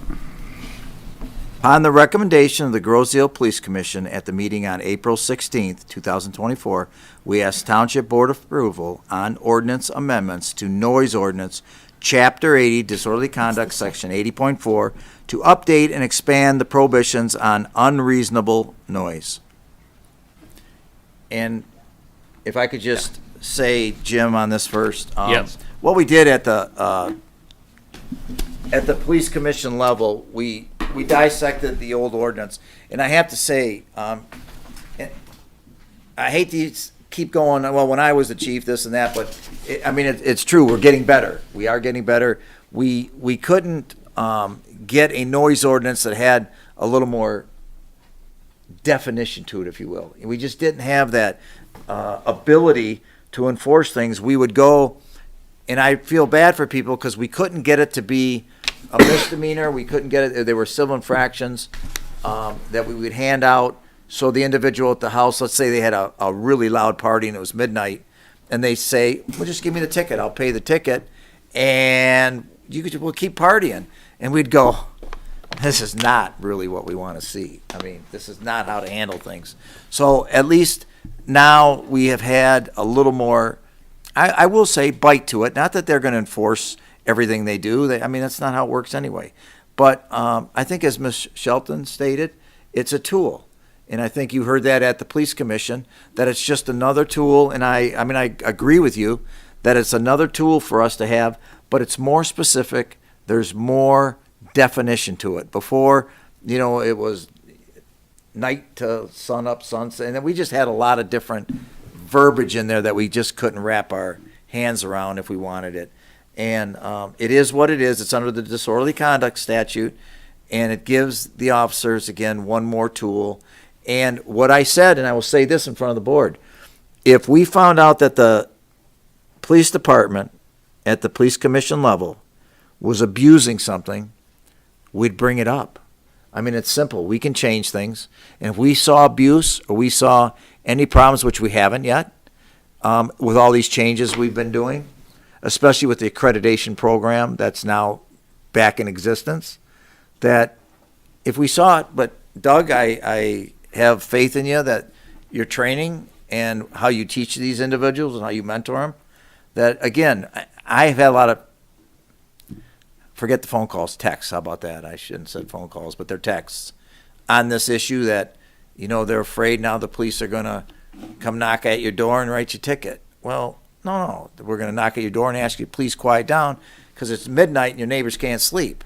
Upon the recommendation of the Groseal Police Commission at the meeting on April 16th, 2024, we ask Township Board approval on ordinance amendments to noise ordinance, Chapter 80, disorderly conduct, Section 80.4, to update and expand the prohibitions on unreasonable noise. And if I could just say, Jim, on this first. Yes. What we did at the police commission level, we dissected the old ordinance, and I have to say, I hate to keep going, well, when I was the chief, this and that, but it's true, we're getting better. We are getting better. We couldn't get a noise ordinance that had a little more definition to it, if you will. We just didn't have that ability to enforce things. We would go, and I feel bad for people because we couldn't get it to be a misdemeanor. We couldn't get it. There were civil infractions that we would hand out. So the individual at the house, let's say they had a really loud party and it was midnight, and they say, well, just give me the ticket, I'll pay the ticket, and we'll keep partying. And we'd go, this is not really what we want to see. I mean, this is not how to handle things. So at least now we have had a little more, I will say, bite to it. Not that they're going to enforce everything they do. I mean, that's not how it works anyway. But I think, as Ms. Shelton stated, it's a tool. And I think you heard that at the police commission, that it's just another tool. And I mean, I agree with you that it's another tool for us to have, but it's more specific. There's more definition to it. Before, it was night to sun up, sunset, and then we just had a lot of different verbiage in there that we just couldn't wrap our hands around if we wanted it. And it is what it is. It's under the disorderly conduct statute, and it gives the officers, again, one more tool. And what I said, and I will say this in front of the board, if we found out that the police department at the police commission level was abusing something, we'd bring it up. I mean, it's simple. We can change things. And if we saw abuse or we saw any problems, which we haven't yet, with all these changes we've been doing, especially with the accreditation program that's now back in existence, that if we saw it, but Doug, I have faith in you that your training and how you teach these individuals and how you mentor them, that, again, I've had a lot of, forget the phone calls, texts, how about that? I shouldn't have said phone calls, but they're texts on this issue that, they're afraid now the police are going to come knock at your door and write you a ticket. Well, no, we're going to knock at your door and ask you, please quiet down, because it's midnight and your neighbors can't sleep.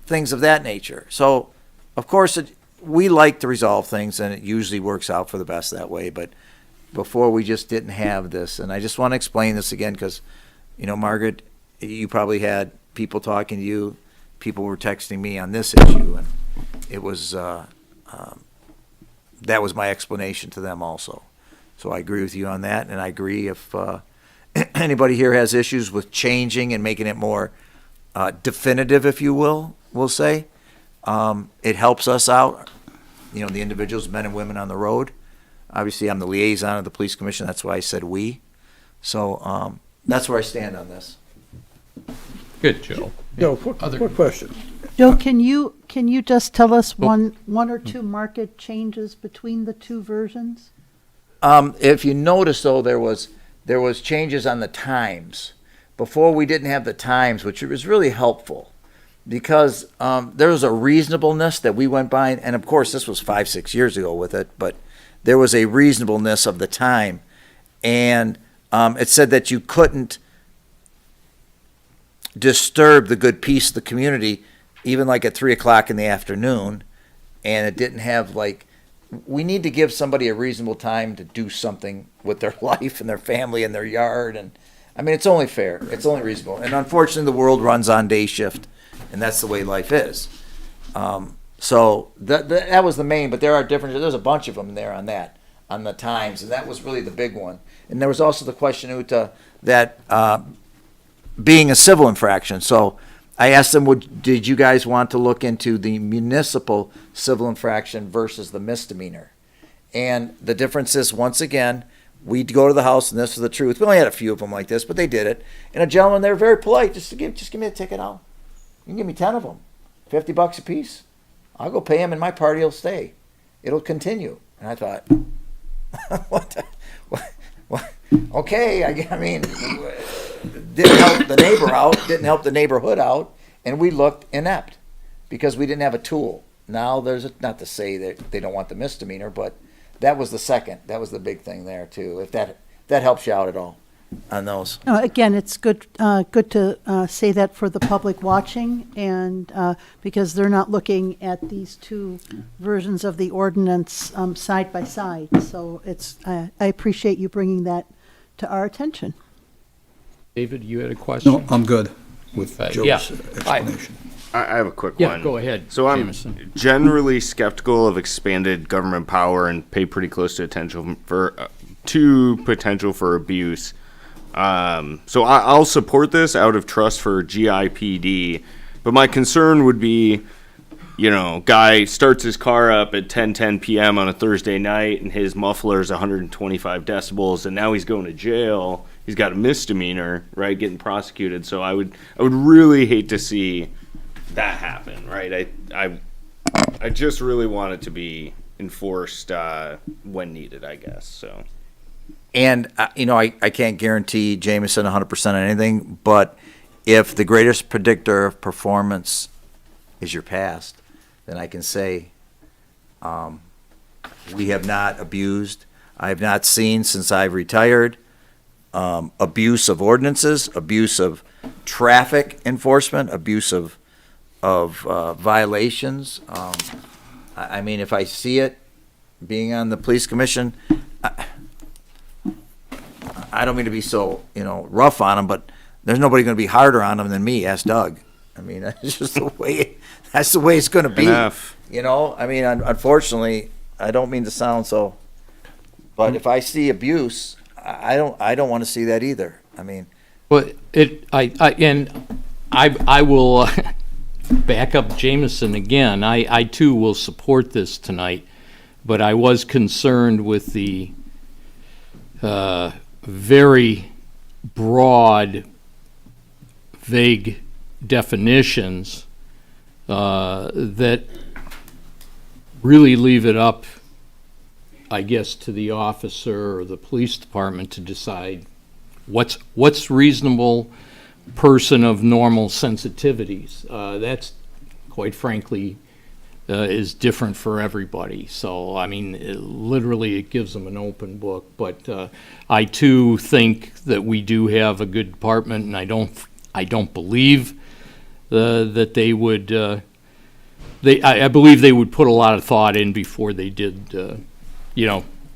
Things of that nature. So, of course, we like to resolve things, and it usually works out for the best that way, but before we just didn't have this. And I just want to explain this again because, Margaret, you probably had people talking to you, people were texting me on this issue, and it was, that was my explanation to them also. So I agree with you on that, and I agree if anybody here has issues with changing and making it more definitive, if you will, we'll say, it helps us out, the individuals, men and women on the road. Obviously, I'm the liaison of the police commission. That's why I said we. So that's where I stand on this. Good, Joe. Joe, quick question. Joe, can you just tell us one or two market changes between the two versions? If you notice, though, there was changes on the times. Before, we didn't have the times, which was really helpful because there was a reasonableness that we went by, and of course, this was 5-6 years ago with it, but there was a reasonableness of the time, and it said that you couldn't disturb the good peace of the community, even like at 3:00 in the afternoon, and it didn't have we need to give somebody a reasonable time to do something with their life and their family and their yard, and I mean, it's only fair, it's only reasonable, and unfortunately the world runs on day shift, and that's the way life is. So that was the main, but there are differences. There's a bunch of them there on the times, and that was really the big one. And there was also the question, Uta, that being a civil infraction. So I asked them, did you guys want to look into the municipal civil infraction versus the misdemeanor? And the difference is, once again, we'd go to the house, and this is the truth. We only had a few of them like this, but they did it. And a gentleman, they were very polite, just give me a ticket out. You can give me 10 of them, $50 a piece. I'll go pay him, and my party will stay. It'll continue. And I thought, what? Okay, I mean, didn't help the neighbor out, didn't help the neighborhood out, and we looked inept because we didn't have a tool. Now not to say that they don't want the misdemeanor, but that was the second. That was the big thing there too. If that helps you out at all on those. Again, it's good to say that for the public watching, and because they're not looking at these two versions of the ordinance side by side. So I appreciate you bringing that to our attention. David, you had a question? No, I'm good with Joe's yeah. explanation. I have a quick Yeah, one. go ahead, So I'm Jameson. generally skeptical of expanded government power and pay pretty close to attention to potential for abuse. So I'll support this out of trust for GIPD, but my concern would be guy starts his car up at 10:10 p.m. on a Thursday night, and his muffler is 125 decibels, and now he's going to jail. He's got a misdemeanor, right, getting prosecuted. So I would really hate to see that happen, right? I just really want it to be enforced when needed, I guess. So. And, I can't guarantee Jameson 100% on anything, but if the greatest predictor of performance is your past, then I can say we have not abused. I have not seen since I've retired abuse of ordinances, abuse of traffic enforcement, abuse of violations. I mean, if I see it being on the police commission, I don't mean to be so, rough on them, but there's nobody going to be harder on them than me. Ask Doug. I mean, that's just the way. That's the way it's going to be. Enough. I mean, unfortunately, I don't mean to sound so, but if I see abuse, I don't want to see that either. I mean, But I will back up Jameson again. I too will support this tonight, but I was concerned with the very broad, vague definitions that really leave it up, I guess, to the officer or the police department to decide what's reasonable person of normal sensitivities. That's, quite frankly, is different for everybody. So, I mean, literally it gives them an open book. But I too think that we do have a good department, and I don't believe that they would. I believe they would put a lot of thought in before they did.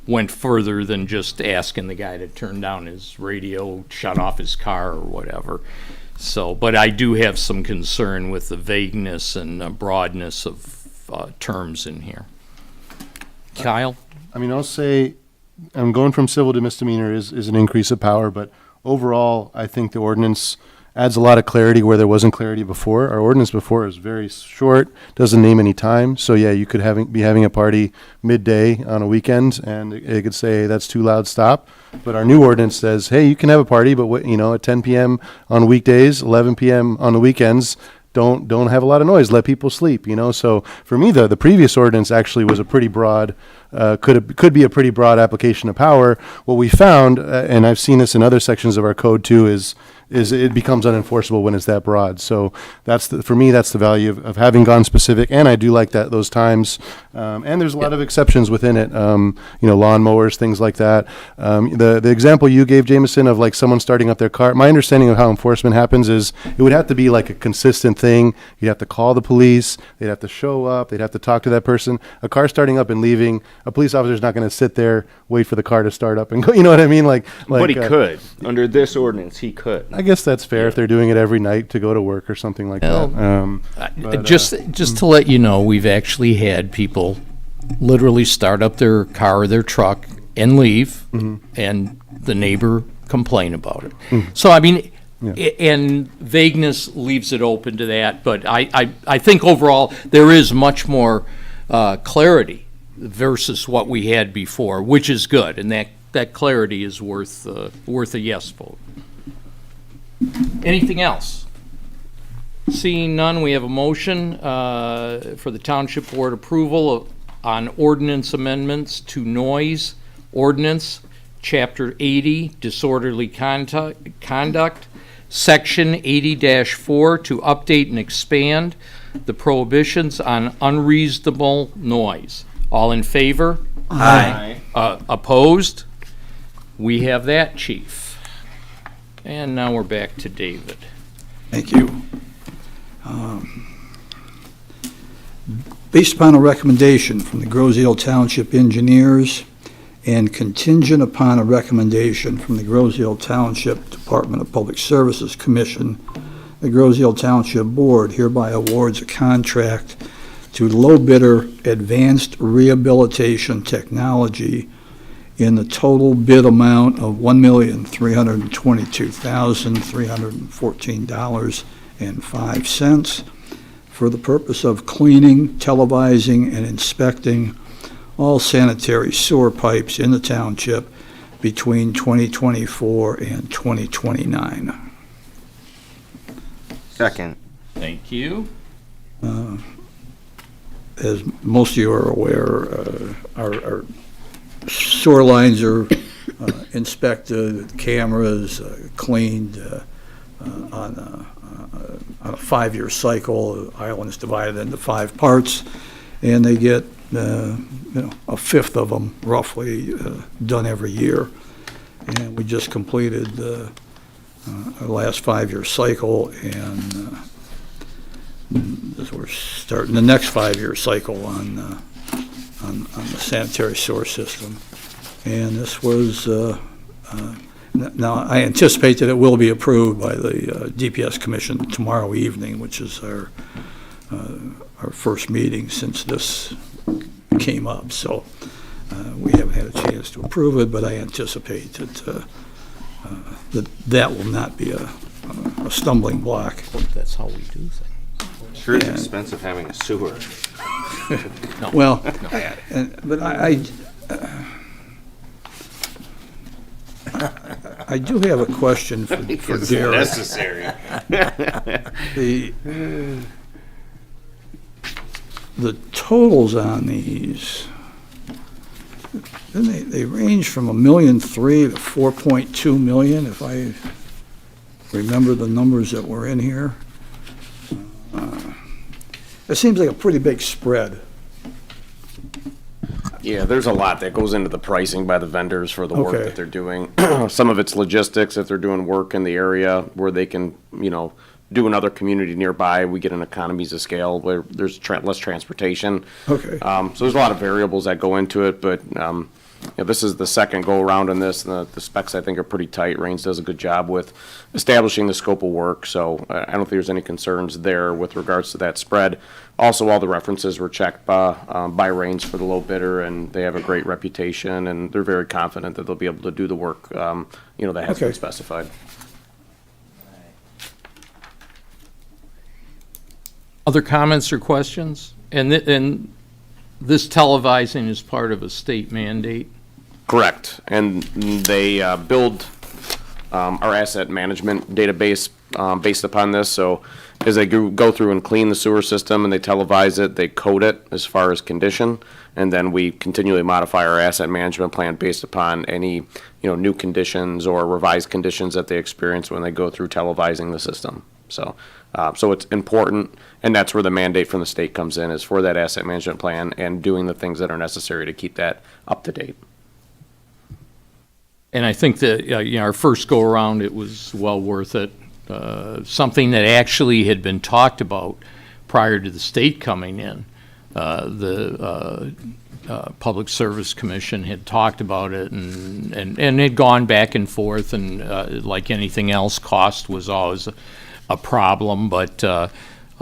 Went further than just asking the guy to turn down his radio, shut off his car, or whatever. So, but I do have some concern with the vagueness and broadness of terms in here. Kyle? I mean, I'll say, I'm going from civil to misdemeanor is an increase of power, but overall, I think the ordinance adds a lot of clarity where there wasn't clarity before. Our ordinance before is very short, doesn't name any time. So yeah, you could be having a party midday on a weekend, and it could say that's too loud, stop. But our new ordinance says, hey, you can have a party, but at 10 p.m. on weekdays, 11 p.m. on the weekends, don't have a lot of noise. Let people sleep. So for me, the previous ordinance actually was a pretty broad, could be a pretty broad application of power. What we found, and I've seen this in other sections of our code too, is it becomes unenforceable when it's that broad. So for me, that's the value of having gone specific. And I do like those times. And there's a lot of exceptions within it. Lawnmowers, things like that. The example you gave, Jameson, of like someone starting up their car. My understanding of how enforcement happens is it would have to be like a consistent thing. You'd have to call the police. They'd have to show up. They'd have to talk to that person. A car starting up and leaving, a police officer's not going to sit there, wait for the car to start up and go. You know what I mean? But he could. Under this ordinance, he could. I guess that's fair if they're doing it every night to go to work or something like that. Just to let you know, we've actually had people literally start up their car or their truck and leave, and the neighbor complain about it. So, I mean, and vagueness leaves it open to that, but I think overall there is much more clarity versus what we had before, which is good, and that clarity is worth a yes vote. Anything else? Seeing none, we have a motion for the Township Board approval on ordinance amendments to noise ordinance, Chapter 80, disorderly conduct, Section 80-4, to update and expand the prohibitions on unreasonable noise. All in favor? Aye. Opposed? We have that, Chief. And now we're back to David. Thank you. Based upon a recommendation from the Groseal Township Engineers and contingent upon a recommendation from the Groseal Township Department of Public Services Commission, the Groseal Township Board hereby awards a contract to low bidder Advanced Rehabilitation Technology in the total bid amount of $1,322,314.05 for the purpose of cleaning, televising, and inspecting all sanitary sewer pipes in the township between 2024 and 2029. Second. Thank you. As most of you are aware, our sewer lines are inspected, cameras cleaned on a 5-year cycle. The island is divided into 5 parts, and they get a fifth of them roughly done every year. And we just completed our last 5-year cycle, and as we're starting the next 5-year cycle on the sanitary sewer system. And this was, now I anticipate that it will be approved by the DPS Commission tomorrow evening, which is our first meeting since this came up. So we haven't had a chance to approve it, but I anticipate that that will not be a stumbling block. That's how we do things. Sure, it's expensive having a sewer. Well, but I do have a question for It's Derek. necessary. The totals on these, then they range from $1.3 million to $4.2 million, if I remember the numbers that were in here. It seems like a pretty big spread. Yeah, there's a lot that goes into the pricing by the vendors for the work Okay. that they're doing. Some of it's logistics, if they're doing work in the area where they can, do another community nearby, we get an economies of scale where there's less transportation. Okay. So there's a lot of variables that go into it, but this is the second go-around in this, and the specs, I think, are pretty tight. Raines does a good job with establishing the scope of work, so I don't think there's any concerns there with regards to that spread. Also, all the references were checked by Raines for the low bidder, and they have a great reputation, and they're very confident that they'll be able to do the work, that has been Okay. specified. Other comments or questions? And this televising is part of a state mandate? Correct, and they build our asset management database based upon this, so as they go through and clean the sewer system and they televise it, they code it as far as condition, and then we continually modify our asset management plan based upon any, new conditions or revised conditions that they experience when they go through televising the system. So it's important, and that's where the mandate from the state comes in, is for that asset management plan and doing the things that are necessary to keep that up to date. And I think that, our first go-around, it was well worth it. Something that actually had been talked about prior to the state coming in. The Public Service Commission had talked about it and had gone back and forth, and like anything else, cost was always a problem, but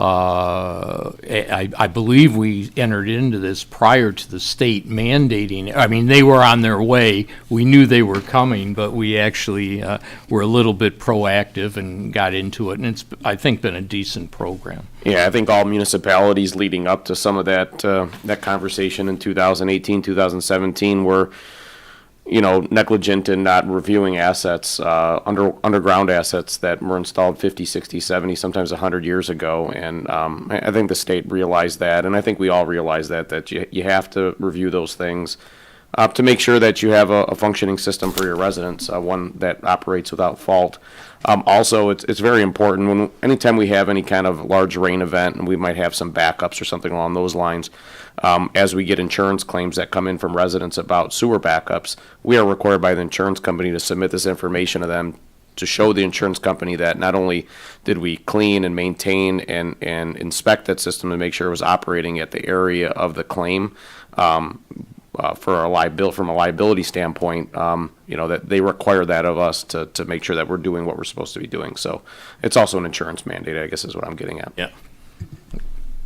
I believe we entered into this prior to the state mandating. I mean, they were on their way. We knew they were coming, but we actually were a little bit proactive and got into it, and it's, I think, been a decent program. Yeah, I think all municipalities leading up to some of that conversation in 2018, 2017 were, negligent in not reviewing assets, underground assets that were installed 50, 60, 70, sometimes 100 years ago. And I think the state realized that, and I think we all realize that you have to review those things to make sure that you have a functioning system for your residents, one that operates without fault. Also, it's very important anytime we have any kind of large rain event, and we might have some backups or something along those lines, as we get insurance claims that come in from residents about sewer backups, we are required by the insurance company to submit this information to them to show the insurance company that not only did we clean and maintain and inspect that system to make sure it was operating at the area of the claim, from a liability standpoint, that they require that of us to make sure that we're doing what we're supposed to be doing. So it's also an insurance mandate, I guess, is what I'm getting at. Yeah.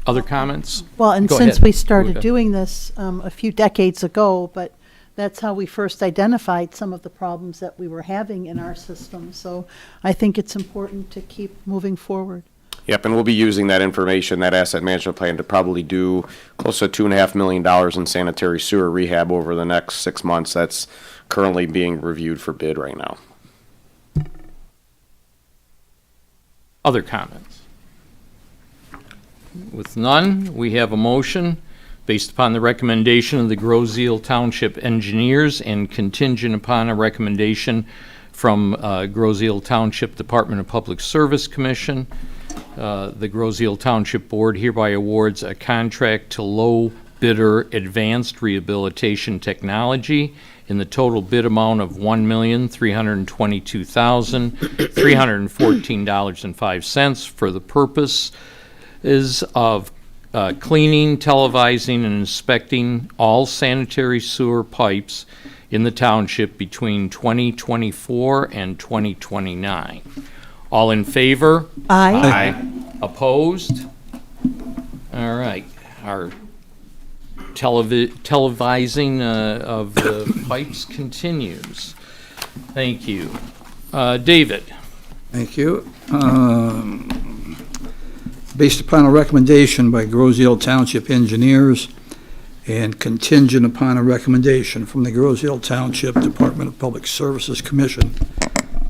Other comments? Well, and Go since ahead. we started Luca. doing this a few decades ago, but that's how we first identified some of the problems that we were having in our system. So I think it's important to keep moving forward. Yep, and we'll be using that information, that asset management plan, to probably do close to $2.5 million in sanitary sewer rehab over the next 6 months. That's currently being reviewed for bid right now. Other comments? With none, we have a motion based upon the recommendation of the Groseal Township engineers and contingent upon a recommendation from Groseal Township Department of Public Service Commission. The Groseal Township Board hereby awards a contract to low bidder Advanced Rehabilitation Technology in the total bid amount of $1,322,314.05 for the purpose of cleaning, televising, and inspecting all sanitary sewer pipes in the township between 2024 and 2029. All in favor? Aye. Opposed? All right. Our televising of the pipes continues. Thank you. David? Thank you. Based upon a recommendation by Groseal Township engineers and contingent upon a recommendation from the Groseal Township Department of Public Services Commission,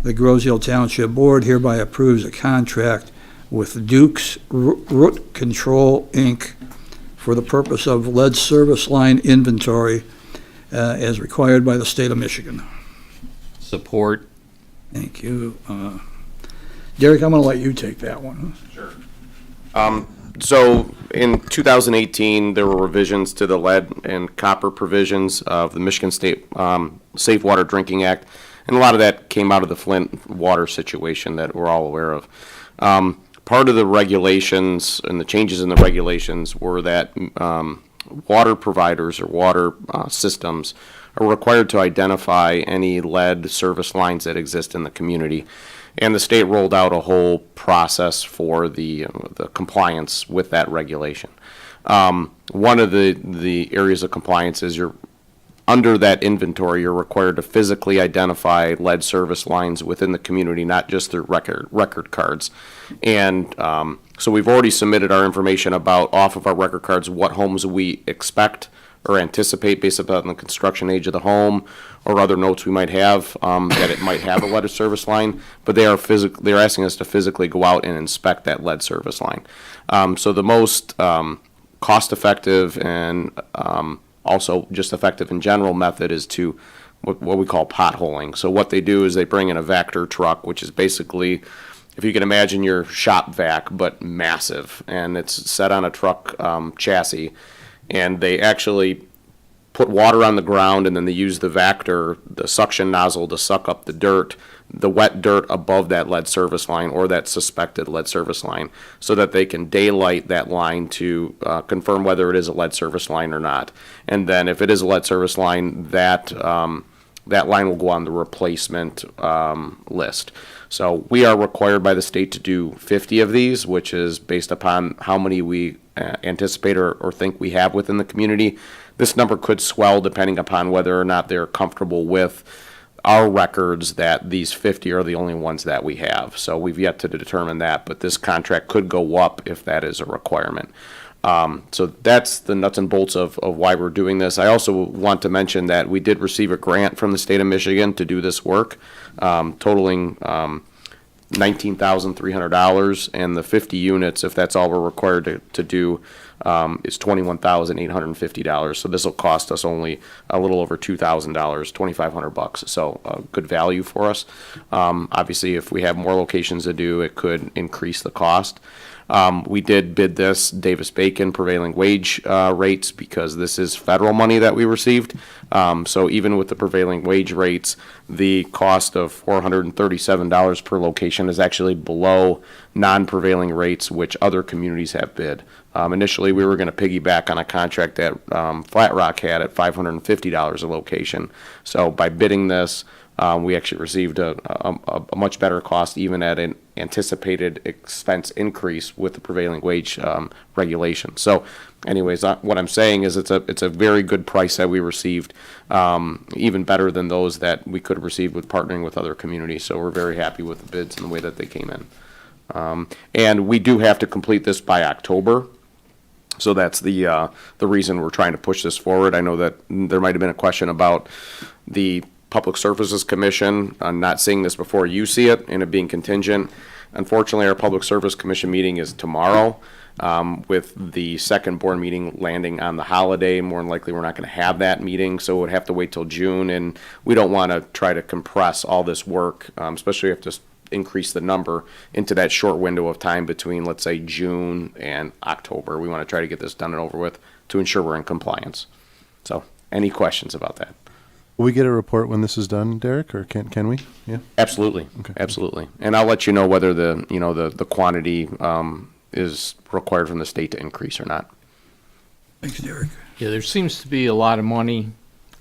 the Groseal Township Board hereby approves a contract with Duke's Root Control, Inc. for the purpose of lead service line inventory as required by the state of Michigan. Support. Thank you. Derek, I'm going to let you take that one. Sure. So in 2018, there were revisions to the lead and copper provisions of the Michigan State Safe Water Drinking Act, and a lot of that came out of the Flint water situation that we're all aware of. Part of the regulations and the changes in the regulations were that water providers or water systems are required to identify any lead service lines that exist in the community. And the state rolled out a whole process for the compliance with that regulation. One of the areas of compliance is under that inventory, you're required to physically identify lead service lines within the community, not just through record cards. And so we've already submitted our information about, off of our record cards, what homes we expect or anticipate based upon the construction age of the home, or other notes we might have that it might have a lead service line. But they're asking us to physically go out and inspect that lead service line. So the most cost-effective and also just effective in general method is to what we call potholing. So what they do is they bring in a Vactor truck, which is basically, if you can imagine your shop vac, but massive, and it's set on a truck chassis, and they actually put water on the ground, and then they use the Vactor, the suction nozzle, to suck up the dirt, the wet dirt above that lead service line or that suspected lead service line, so that they can daylight that line to confirm whether it is a lead service line or not. And then if it is a lead service line, that line will go on the replacement list. So we are required by the state to do 50 of these, which is based upon how many we anticipate or think we have within the community. This number could swell depending upon whether or not they're comfortable with our records that these 50 are the only ones that we have. So we've yet to determine that, but this contract could go up if that is a requirement. So that's the nuts and bolts of why we're doing this. I also want to mention that we did receive a grant from the state of Michigan to do this work, totaling $19,300, and the 50 units, if that's all we're required to do, is $21,850. So this will cost us only a little over $2,000, $2,500. So a good value for us. Obviously, if we have more locations to do, it could increase the cost. We did bid this Davis-Bacon prevailing wage rates, because this is federal money that we received. So even with the prevailing wage rates, the cost of $437 per location is actually below non-prevailing rates, which other communities have bid. Initially, we were going to piggyback on a contract that Flat Rock had at $550 a location. So by bidding this, we actually received a much better cost, even at an anticipated expense increase with the prevailing wage regulation. So anyways, what I'm saying is it's a very good price that we received, even better than those that we could have received with partnering with other communities. So we're very happy with the bids and the way that they came in. And we do have to complete this by October. So that's the reason we're trying to push this forward. I know that there might have been a question about the Public Services Commission not seeing this before you see it and it being contingent. Unfortunately, our Public Service Commission meeting is tomorrow, with the second board meeting landing on the holiday. More than likely, we're not going to have that meeting, so we'd have to wait till June, and we don't want to try to compress all this work, especially if to increase the number into that short window of time between, let's say, June and October. We want to try to get this done and over with to ensure we're in compliance. So, any questions about that? Will we get a report when this is done, Derek, or can we? Yeah. Absolutely, Okay. absolutely. And I'll let you know whether the quantity is required from the state to increase or not. Thanks, Derek. Yeah, there seems to be a lot of money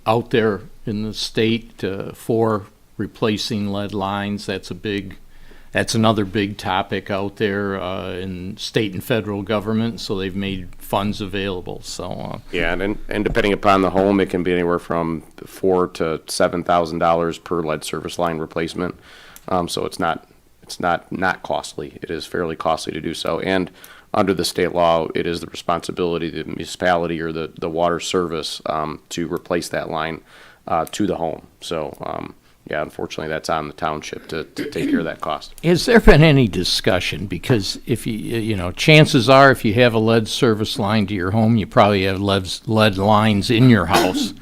out there in the state for replacing lead lines. That's another big topic out there in state and federal government, so they've made funds available, so. Yeah, and depending upon the home, it can be anywhere from $4,000 to $7,000 per lead service line replacement. So it's not costly. It is fairly costly to do so. And under the state law, it is the responsibility of the municipality or the water service to replace that line to the home. So, yeah, unfortunately, that's on the township to take care of that cost. Has there been any discussion? Because if chances are if you have a lead service line to your home, you probably have lead lines in your house.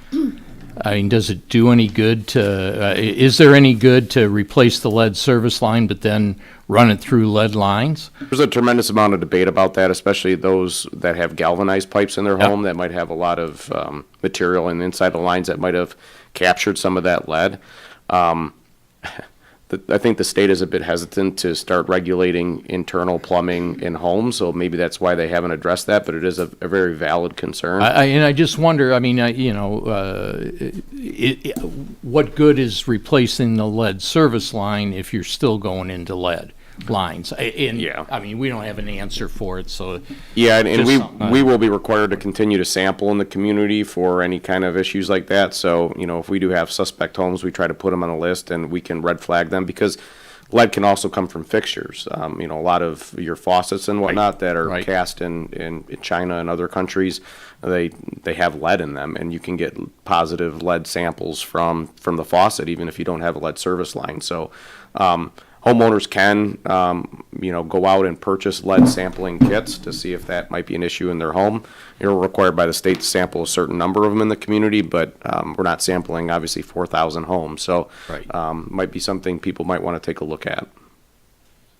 I mean, does it do any good is there any good to replace the lead service line but then run it through lead lines? There's a tremendous amount of debate about that, especially those that have galvanized pipes in their Yep. home that might have a lot of material in the inside the lines that might have captured some of that lead. I think the state is a bit hesitant to start regulating internal plumbing in homes, so maybe that's why they haven't addressed that, but it is a very valid concern. And I just wonder, I mean, what good is replacing the lead service line if you're still going into lead lines? Yeah. I mean, we don't have an answer for it, so. Yeah, and Just we something. we will be required to continue to sample in the community for any kind of issues like that. So, if we do have suspect homes, we try to put them on a list and we can red flag them because lead can also come from fixtures. A lot of your faucets and whatnot that are Right. cast in China and other countries, they have lead in them, and you can get positive lead samples from the faucet even if you don't have a lead service line. So, homeowners can, go out and purchase lead sampling kits to see if that might be an issue in their home. You're required by the state to sample a certain number of them in the community, but we're not sampling, obviously, 4,000 homes. So Right. might be something people might want to take a look at.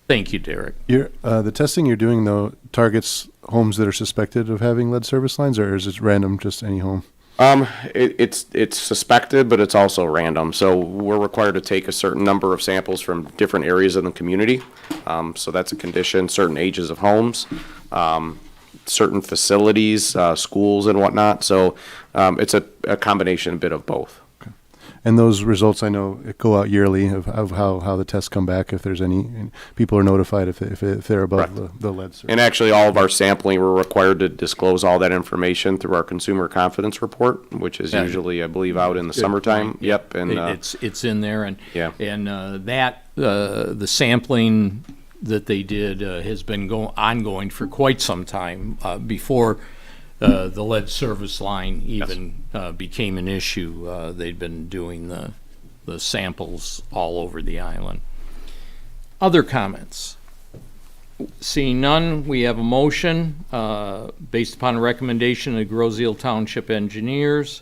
Thank you, Derek. The testing you're doing, though, targets homes that are suspected of having lead service lines, or is it random, just any home? It's suspected, but it's also random. So we're required to take a certain number of samples from different areas of the community. So that's a condition, certain ages of homes, certain facilities, schools and whatnot. So it's a combination, a bit of both. And those results, I know, go out yearly of how the tests come back, if there's any, people are notified if they're above the lead service. And actually, all of our sampling, we're required to disclose all that information through our consumer confidence report, which is Yeah. usually, I believe, out in the summertime. Yep, and It's in there, and Yeah. and the sampling that they did has been ongoing for quite some time before the lead service line even became an issue. They'd been doing the samples all over the island. Other comments? Seeing none, we have a motion based upon a recommendation of the Groseal Township engineers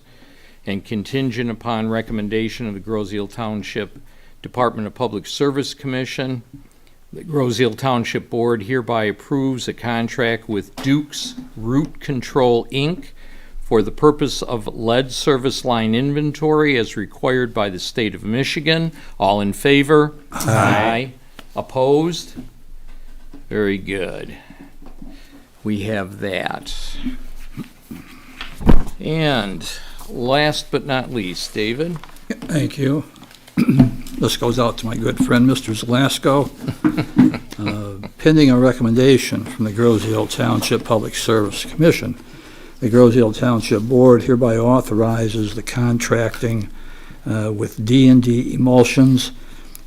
and contingent upon recommendation of the Groseal Township Department of Public Service Commission. The Groseal Township Board hereby approves a contract with Duke's Root Control, Inc. for the purpose of lead service line inventory as required by the state of Michigan. All in favor? Aye. Opposed? Very good. We have that. And last but not least, David? Thank you. This goes out to my good friend, Mr. Zalasko. Pending a recommendation from the Groseal Township Public Service Commission, the Groseal Township Board hereby authorizes the contracting with D&D Emulsions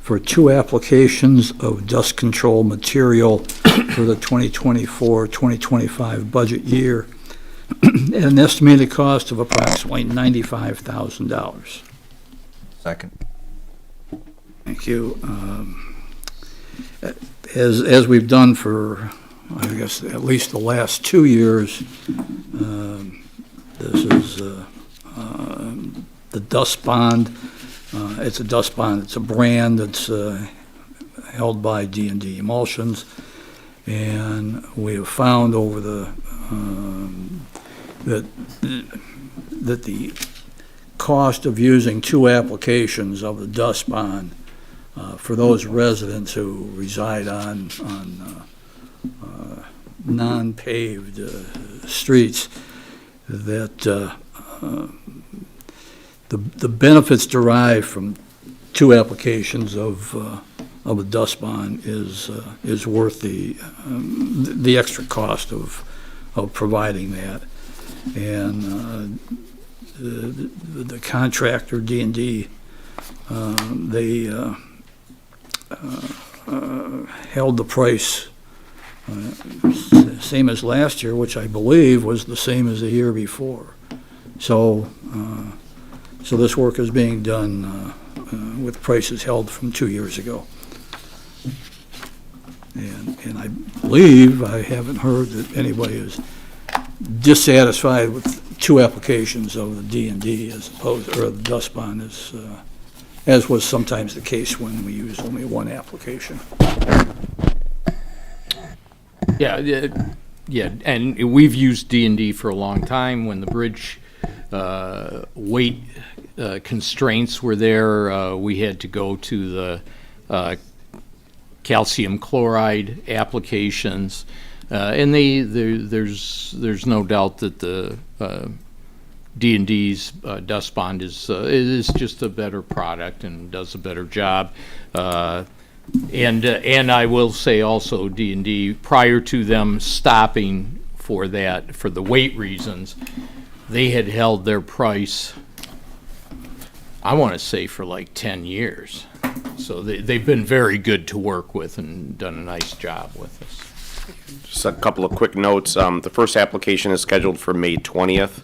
for 2 applications of dust control material for the 2024-2025 budget year at an estimated cost of approximately $95,000. Second. Thank you. As we've done for, I guess, at least the last 2 years, this is the dust bond. It's a dust bond. It's a brand that's held by D&D Emulsions, and we have found over the that the cost of using 2 applications of the dust bond for those residents who reside on non-paved streets, that the benefits derived from 2 applications of a dust bond is worth the extra cost of providing that. And the contractor, D&D, they held the price same as last year, which I believe was the same as the year before. So this work is being done with prices held from 2 years ago. And I believe, I haven't heard that anybody is dissatisfied with 2 applications of the D&D as opposed, or the dust bond, as was sometimes the case when we used only 1 application. Yeah, and we've used D&D for a long time. When the bridge weight constraints were there, we had to go to the calcium chloride applications, and there's no doubt that the D&D's dust bond is just a better product and does a better job. And I will say also, D&D, prior to them stopping for the weight reasons, they had held their price, I want to say, for like 10 years. So they've been very good to work with and done a nice job with us. Just a couple of quick notes. The first application is scheduled for May 20th.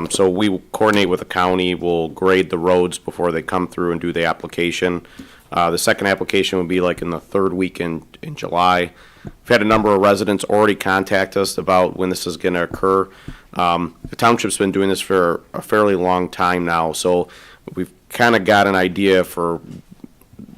So we will coordinate with the county. We'll grade the roads before they come through and do the application. The second application will be like in the 3rd week in July. We've had a number of residents already contact us about when this is going to occur. The township's been doing this for a fairly long time now, so we've kind of got an idea for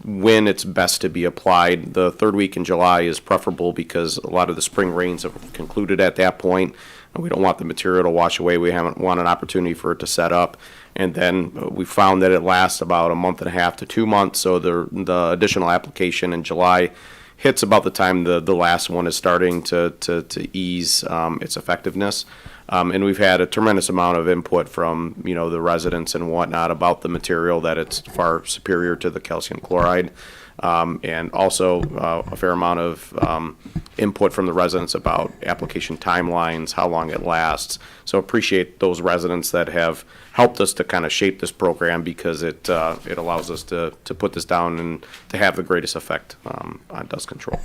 when it's best to be applied. The 3rd week in July is preferable because a lot of the spring rains have concluded at that point, and we don't want the material to wash away. We haven't want an opportunity for it to set up. And then we found that it lasts about a month and a half to 2 months, so the additional application in July hits about the time the last one is starting to ease its effectiveness. And we've had a tremendous amount of input from, the residents and whatnot about the material, that it's far superior to the calcium chloride. And also a fair amount of input from the residents about application timelines, how long it lasts. So appreciate those residents that have helped us to kind of shape this program, because it allows us to put this down and to have the greatest effect on dust control.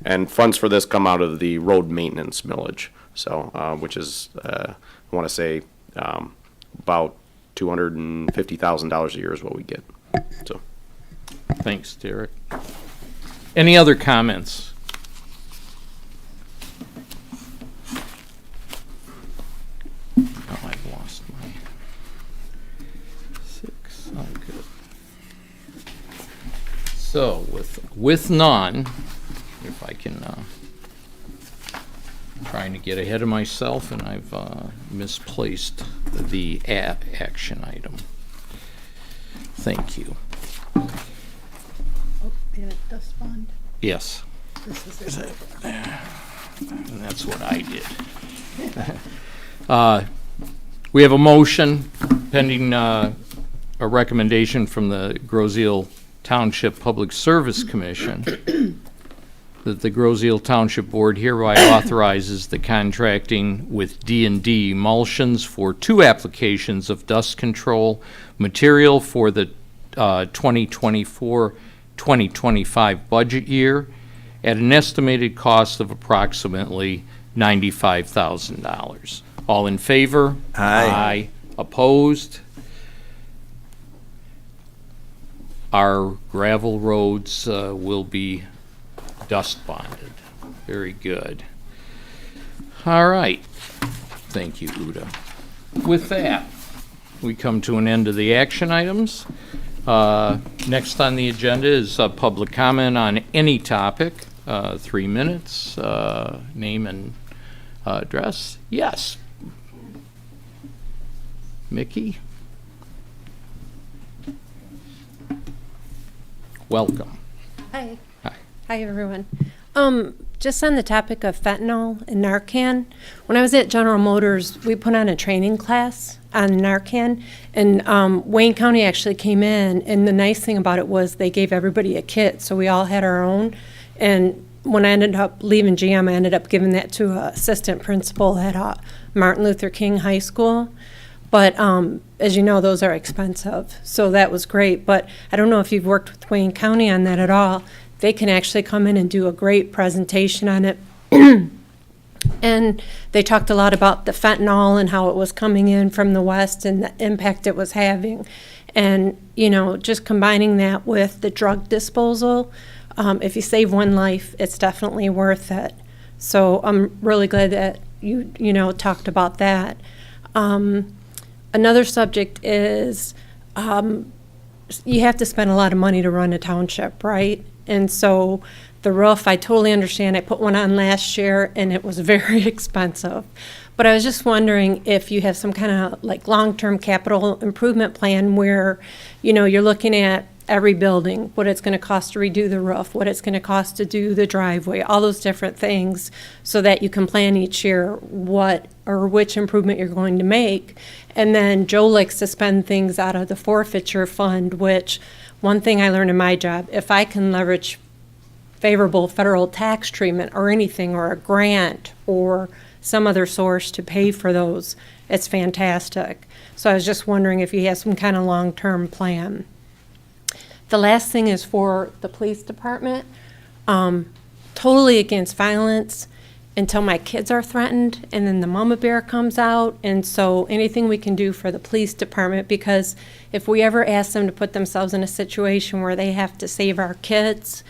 And funds for this come out of the road maintenance millage, so which is, I want to say, about $250,000 a year is what we get. So. Thanks, Derek. Any other comments? Oh, I've lost my 6. Oh, good. So with none, if I can, trying to get ahead of myself, and I've misplaced the action item. Thank you. Dust bond. Yes. This is it. And that's what I did. We have a motion pending a recommendation from the Groseal Township Public Service Commission that the Groseal Township Board hereby authorizes the contracting with D&D Emulsions for 2 applications of dust control material for the 2024 2025 budget year at an estimated cost of approximately $95,000. All in favor? Aye. Opposed? Our gravel roads will be dust bonded. Very good. All right. Thank you, Uda. With that, we come to an end of the action items. Next on the agenda is public comment on any topic. 3 minutes. Name and address. Yes. Mickey? Welcome. Hi. Hi. Hi, everyone. Just on the topic of fentanyl and Narcan, when I was at General Motors, we put on a training class on Narcan, and Wayne County actually came in, and the nice thing about it was they gave everybody a kit, so we all had our own. And when I ended up leaving GM, I ended up giving that to an assistant principal at Martin Luther King High School. But as you know, those are expensive, so that was great. But I don't know if you've worked with Wayne County on that at all. They can actually come in and do a great presentation on it. And they talked a lot about the fentanyl and how it was coming in from the west and the impact it was having. And, you know, just combining that with the drug disposal, if you save one life, it's definitely worth it. So I'm really glad that you talked about that. Another subject is you have to spend a lot of money to run a township, right? And so the roof, I totally understand. I put one on last year, and it was very expensive. But I was just wondering if you have some kind of like long-term capital improvement plan where, you know, you're looking at every building, what it's going to cost to redo the roof, what it's going to cost to do the driveway, all those different things, so that you can plan each year what or which improvement you're going to make. And then Joe likes to spend things out of the forfeiture fund, which one thing I learned in my job, if I can leverage favorable federal tax treatment or anything, or a grant or some other source to pay for those, it's fantastic. So I was just wondering if you have some kind of long-term plan. The last thing is for the police department. Totally against violence until my kids are threatened, and then the mama bear comes out. And so anything we can do for the police department, because if we ever ask them to put themselves in a situation where they have to save our kids,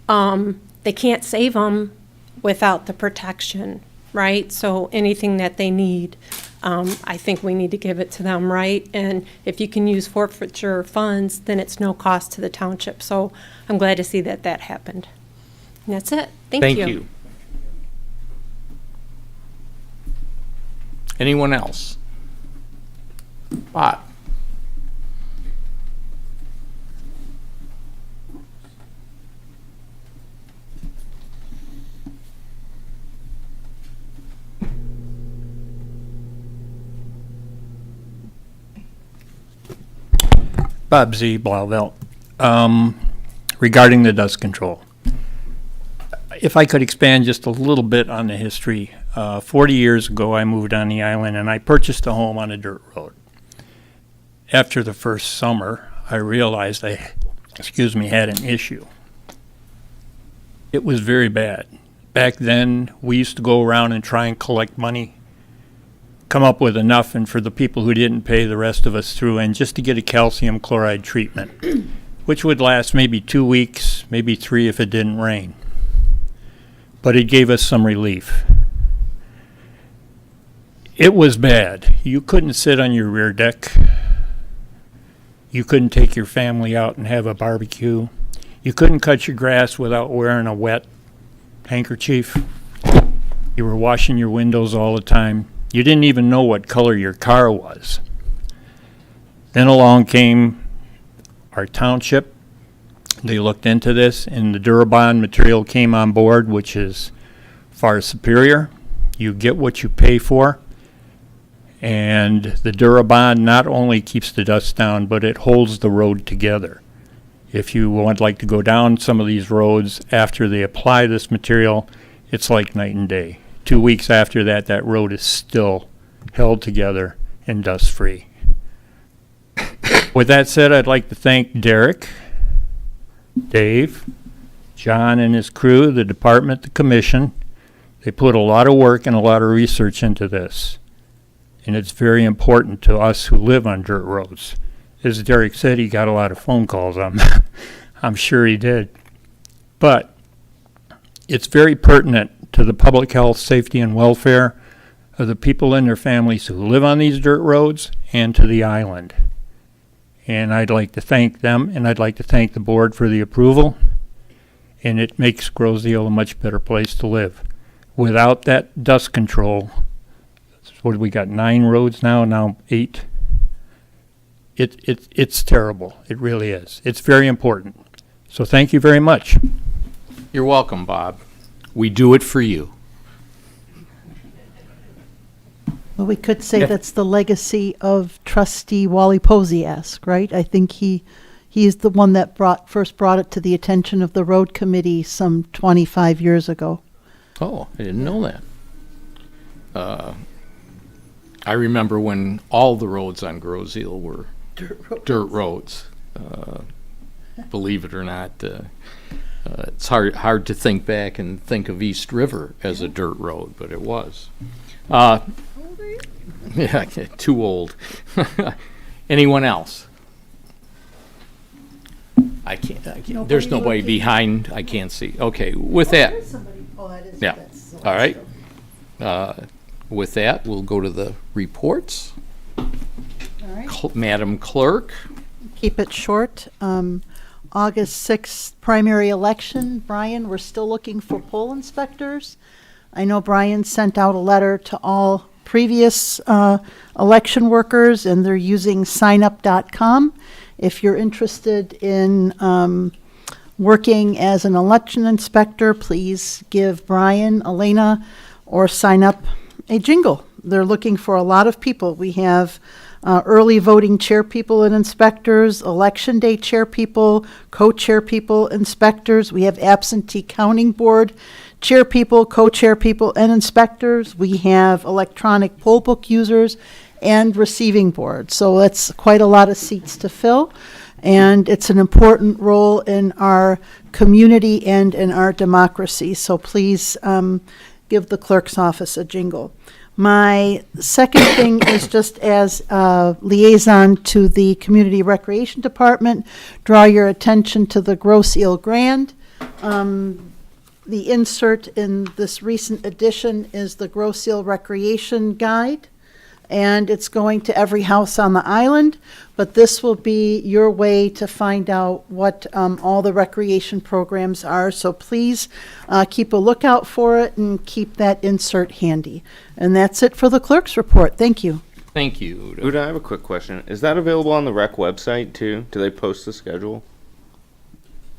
they can't save them without the protection, right? So anything that they need, I think we need to give it to them, right? And if you can use forfeiture funds, then it's no cost to the township. So I'm glad to see that that happened. And that's it. Thank you. Anyone else? Bob? Bob Z. Blauvelt. Regarding the dust control. If I could expand just a little bit on the history. 40 years ago, I moved on the island and I purchased a home on a dirt road. After the first summer, I realized I had an issue. It was very bad. Back then, we used to go around and try and collect money, come up with enough, and for the people who didn't pay, the rest of us threw in just to get a calcium chloride treatment, which would last maybe 2 weeks, maybe 3 if it didn't rain. But it gave us some relief. It was bad. You couldn't sit on your rear deck. You couldn't take your family out and have a barbecue. You couldn't cut your grass without wearing a wet handkerchief. You were washing your windows all the time. You didn't even know what color your car was. Then along came our township. They looked into this, and the Durabond material came on board, which is far superior. You get what you pay for. And the Durabond not only keeps the dust down, but it holds the road together. If you would like to go down some of these roads after they apply this material, it's like night and day. 2 weeks after that, that road is still held together and dust-free. With that said, I'd like to thank Derek Dave, John and his crew, the department, the commission. They put a lot of work and a lot of research into this. And it's very important to us who live on dirt roads. As Derek said, he got a lot of phone calls. I'm sure he did. But it's very pertinent to the public health, safety, and welfare of the people and their families who live on these dirt roads and to the island. And I'd like to thank them, and I'd like to thank the board for the approval. And it makes Groseal a much better place to live. Without that dust control, what do we got, 9 roads now 8? It's terrible. It really is. It's very important. So thank you very much. You're welcome, Bob. We do it for you. Well, we could say that's the legacy of Trustee Wally Posiask, right? I think he is the one that first brought it to the attention of the road committee some 25 years ago. Oh, I didn't know that. I remember when all the roads on Groseal were dirt roads. Believe it or not, it's hard to think back and think of East River as a dirt road, but it was. Yeah, too old. Anyone else? I can't. There's nobody behind. I can't see. Okay, with that. Yeah. All right. With that, we'll go to the reports. All right. Madam Clerk. Keep it short. August 6th primary election. Brian, we're still looking for poll inspectors. I know Brian sent out a letter to all previous election workers, and they're using signup.com. If you're interested in working as an election inspector, please give Brian, Elena, or sign up a jingle. They're looking for a lot of people. We have early voting chair people and inspectors, election day chair people, co-chair people, inspectors. We have absentee counting board chair people, co-chair people, and inspectors. We have electronic poll book users and receiving board. So that's quite a lot of seats to fill. And it's an important role in our community and in our democracy. So please give the clerk's office a jingle. My second thing is just as a liaison to the Community Recreation Department, draw your attention to the Grosse Ile Grand. The insert in this recent edition is the Grosse Ile Recreation Guide, and it's going to every house on the island, but this will be your way to find out what all the recreation programs are. So please keep a lookout for it and keep that insert handy. And that's it for the clerk's report. Thank you. Thank you. Uda, I have a quick question. Is that available on the rec website too? Do they post the schedule?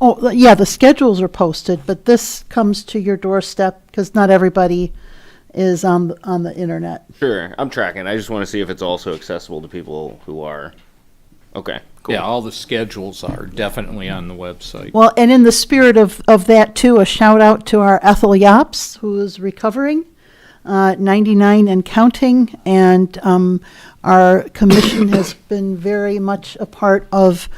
Oh, yeah, the schedules are posted, but this comes to your doorstep because not everybody is on the internet. Sure, I'm tracking. I just want to see if it's also accessible to people who are. Okay, cool. Yeah, all the schedules are definitely on the website. Well, and in the spirit of that too, a shout out to our Ethel Yops, who is recovering, 99 and counting, and our commission has been very much a part of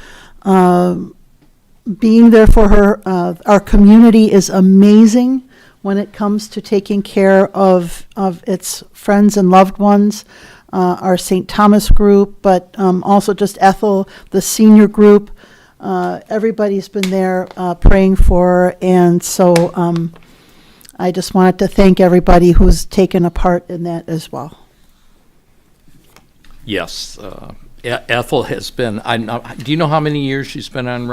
being there for her. Our community is amazing when it comes to taking care of its friends and loved ones. Our St. Thomas group, but also just Ethel, the senior group. Everybody's been there praying for her, and so I just wanted to thank everybody who's taken a part in that as well. Yes, Ethel has been. Do you know how many years she's been on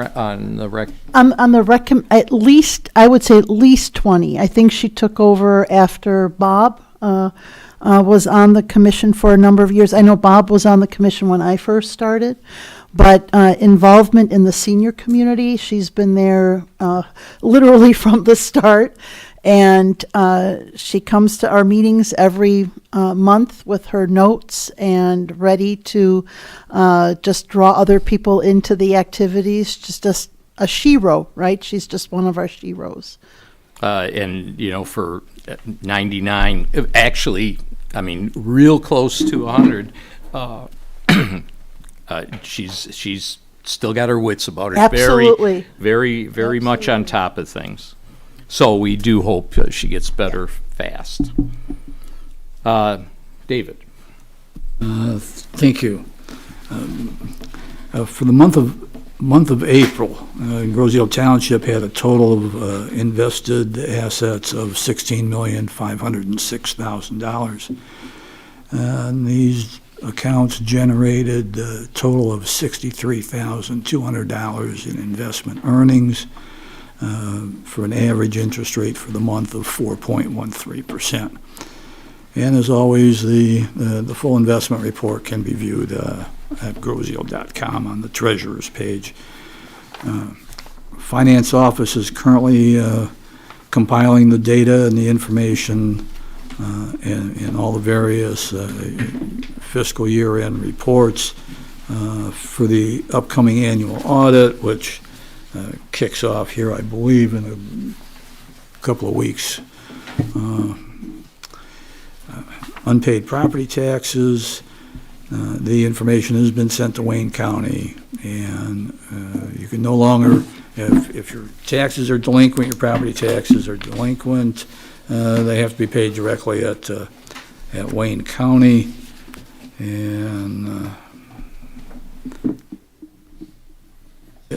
the rec? On the rec, at least I would say at least 20. I think she took over after Bob was on the commission for a number of years. I know Bob was on the commission when I first started, but involvement in the senior community, she's been there literally from the start. And she comes to our meetings every month with her notes and ready to just draw other people into the activities. Just a shero, right? She's just one of our sheros. And, you know, for 99, actually, I mean, real close to 100, she's still got her wits about her. Absolutely. Very much on top of things. So we do hope she gets better fast. David. Thank you. For the month of April, Grosseto Township had a total of invested assets of $16,506,000. And these accounts generated a total of $63,200 in investment earnings for an average interest rate for the month of 4.13%. And as always, the full investment report can be viewed at grosseto.com on the treasurer's page. Finance office is currently compiling the data and the information in all the various fiscal year-end reports for the upcoming annual audit, which kicks off here, I believe, in a couple of weeks. Unpaid property taxes, the information has been sent to Wayne County, and you can no longer, if your taxes are delinquent, your property taxes are delinquent, they have to be paid directly at Wayne County. And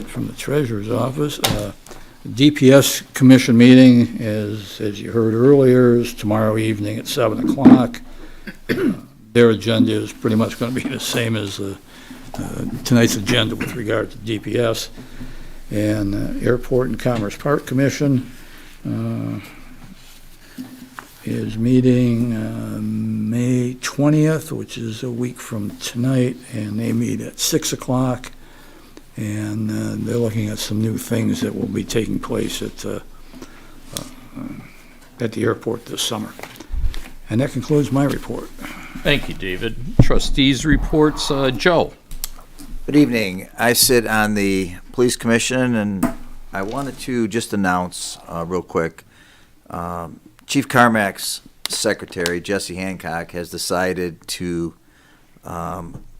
from the treasurer's office, DPS commission meeting is, as you heard earlier, is tomorrow evening at 7 o'clock. Their agenda is pretty much going to be the same as tonight's agenda with regard to DPS. And Airport and Commerce Park Commission is meeting May 20th, which is a week from tonight, and they meet at 6 o'clock. And they're looking at some new things that will be taking place at the airport this summer. And that concludes my report. Thank you, David. Trustees reports, Joe. Good evening. I sit on the Police Commission, and I wanted to just announce real quick, Chief Carmack's secretary, Jesse Hancock, has decided to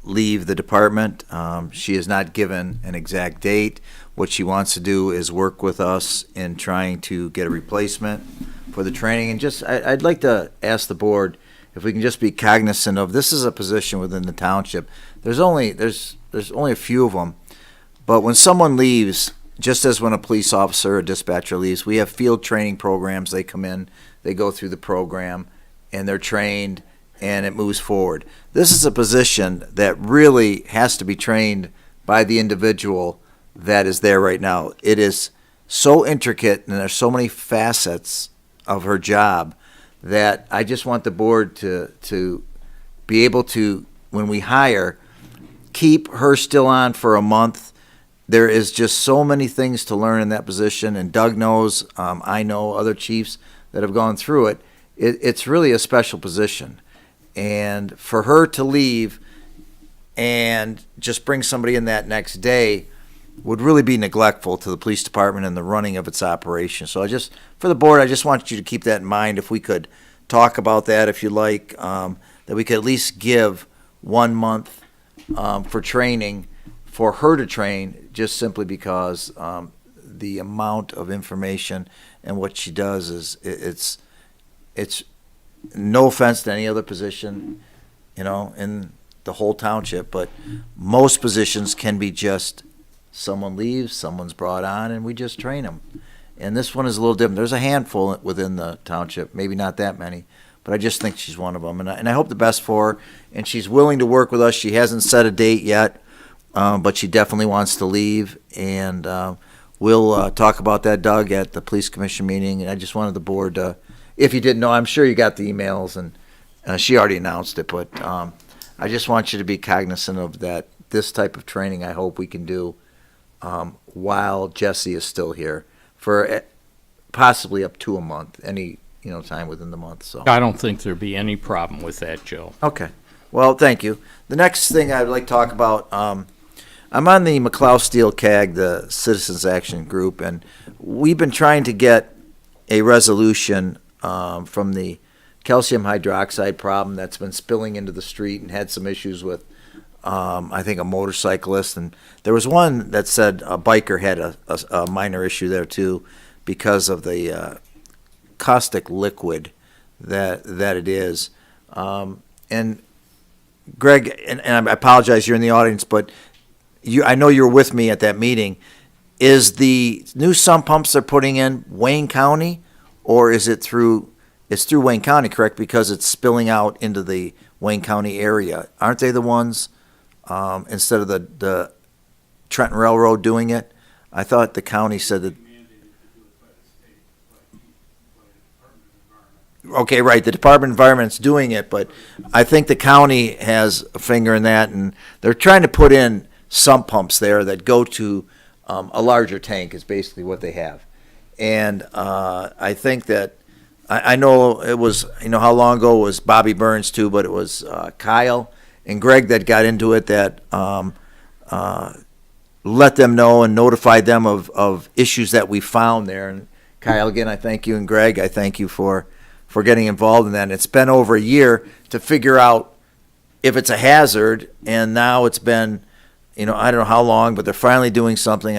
leave the department. She has not given an exact date. What she wants to do is work with us in trying to get a replacement for the training. And just, I'd like to ask the board if we can just be cognizant of, this is a position within the township. There's only a few of them. But when someone leaves, just as when a police officer or dispatcher leaves, we have field training programs. They come in, they go through the program, and they're trained, and it moves forward. This is a position that really has to be trained by the individual that is there right now. It is so intricate, and there's so many facets of her job that I just want the board to be able to, when we hire, keep her still on for a month. There is just so many things to learn in that position, and Doug knows, I know other chiefs that have gone through it. It's really a special position. And for her to leave and just bring somebody in that next day would really be neglectful to the police department and the running of its operation. So for the board, I just want you to keep that in mind. If we could talk about that, if you like, that we could at least give 1 month for training, for her to train, just simply because the amount of information and what she does is, it's no offense to any other position, in the whole township, but most positions can be just someone leaves, someone's brought on, and we just train them. And this one is a little different. There's a handful within the township, maybe not that many, but I just think she's one of them. And I hope the best for her. And she's willing to work with us. She hasn't set a date yet, but she definitely wants to leave. And we'll talk about that, Doug, at the police commission meeting. And I just wanted the board to, if you didn't know, I'm sure you got the emails, and she already announced it, but I just want you to be cognizant of that. This type of training, I hope we can do while Jesse is still here, for possibly up to a month, any time within the month. So I don't think there'd be any problem with that, Joe. Okay. Well, thank you. The next thing I'd like to talk about, I'm on the McLeod Steel CAG, the Citizens Action Group, and we've been trying to get a resolution from the calcium hydroxide problem that's been spilling into the street and had some issues with, I think, a motorcyclist. And there was one that said a biker had a minor issue there too because of the caustic liquid that it is. And Greg, and I apologize, you're in the audience, but I know you were with me at that meeting. Is the new sump pumps they're putting in Wayne County, or is it through Wayne County, correct? Because it's spilling out into the Wayne County area. Aren't they the ones, instead of the Trenton Railroad doing it? I thought the county said that. Okay, right, the Department of Environment's doing it, but I think the county has a finger in that, and they're trying to put in sump pumps there that go to a larger tank is basically what they have. And I think that, I know it was, how long ago it was Bobby Burns too, but it was Kyle and Greg that got into it, that let them know and notified them of issues that we found there. And Kyle, again, I thank you, and Greg, I thank you for getting involved in that. And it's been over a year to figure out if it's a hazard, and now it's been, I don't know how long, but they're finally doing something.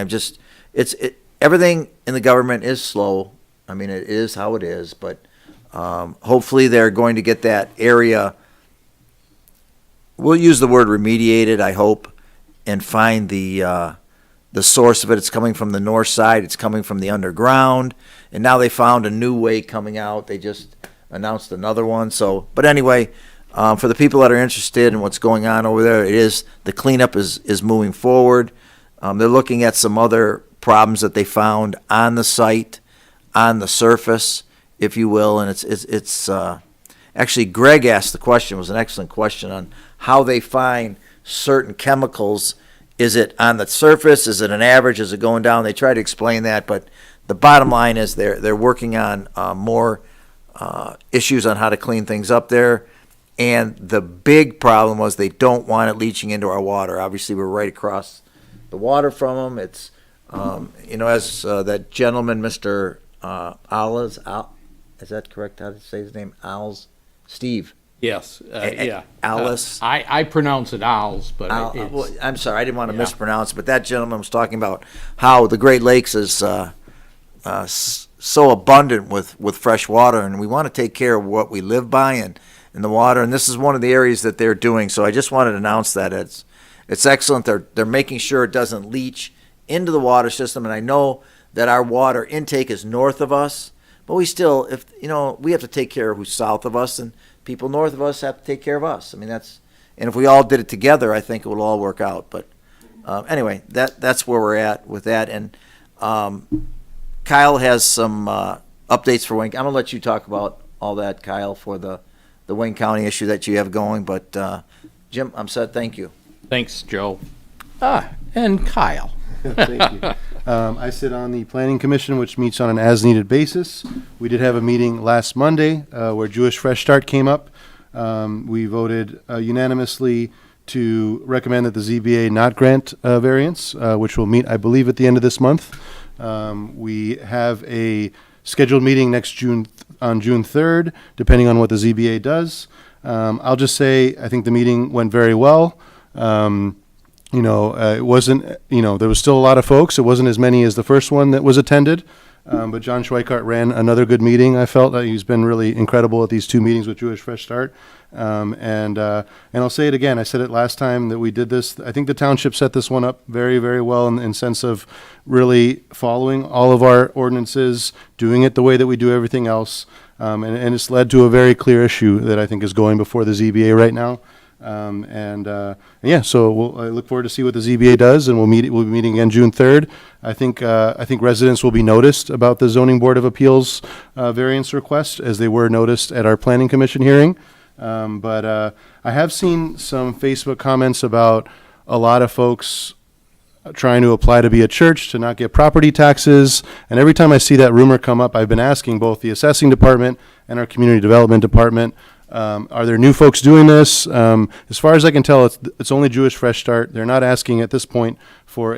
Everything in the government is slow. I mean, it is how it is, but hopefully they're going to get that area, we'll use the word remediated, I hope, and find the source of it. It's coming from the north side. It's coming from the underground. And now they found a new way coming out. They just announced another one. So, but anyway, for the people that are interested in what's going on over there, the cleanup is moving forward. They're looking at some other problems that they found on the site, on the surface, if you will. And it's actually, Greg asked the question, it was an excellent question, on how they find certain chemicals. Is it on the surface? Is it an average? Is it going down? They try to explain that, but the bottom line is they're working on more issues on how to clean things up there. And the big problem was they don't want it leaching into our water. Obviously, we're right across the water from them. It's, as that gentleman, Mr. Alice, is that correct? How to say his name? Steve. Yes, yeah. Alice. I pronounce it Owls, but it's. Well, I'm sorry, I didn't want to mispronounce, but that gentleman was talking about how the Great Lakes is so abundant with fresh water, and we want to take care of what we live by and the water, and this is one of the areas that they're doing. So I just wanted to announce that it's excellent. They're making sure it doesn't leach into the water system, and I know that our water intake is north of us, but we still, we have to take care of who's south of us, and people north of us have to take care of us. I mean, and if we all did it together, I think it would all work out. But anyway, that's where we're at with that. And Kyle has some updates for Wayne. I'm gonna let you talk about all that, Kyle, for the Wayne County issue that you have going. But Jim, I'm set. Thank you. Thanks, Joe. And Kyle. Thank you. I sit on the Planning Commission, which meets on an as-needed basis. We did have a meeting last Monday where Jewish Fresh Start came up. We voted unanimously to recommend that the ZBA not grant variance, which will meet, I believe, at the end of this month. We have a scheduled meeting on June 3rd, depending on what the ZBA does. I'll just say I think the meeting went very well. It wasn't, there was still a lot of folks. It wasn't as many as the first one that was attended. But John Schweikart ran another good meeting. I felt that he's been really incredible at these two meetings with Jewish Fresh Start. And I'll say it again. I said it last time that we did this. I think the township set this one up very, very well in sense of really following all of our ordinances, doing it the way that we do everything else. And it's led to a very clear issue that I think is going before the ZBA right now. So I look forward to see what the ZBA does, and we'll be meeting again June 3rd. I think residents will be noticed about the Zoning Board of Appeals variance request, as they were noticed at our Planning Commission hearing. But I have seen some Facebook comments about a lot of folks trying to apply to be a church to not get property taxes. And every time I see that rumor come up, I've been asking both the assessing department and our community development department, Are there new folks doing this? As far as I can tell, it's only Jewish Fresh Start. They're not asking at this point for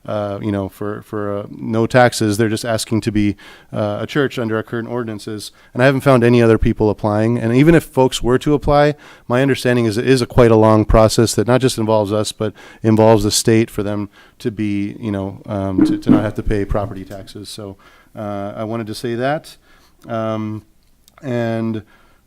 no taxes. They're just asking to be a church under our current ordinances. And I haven't found any other people applying. And even if folks were to apply, my understanding is it is quite a long process that not just involves us, but involves the state for them to be, to not have to pay property taxes. So I wanted to say that.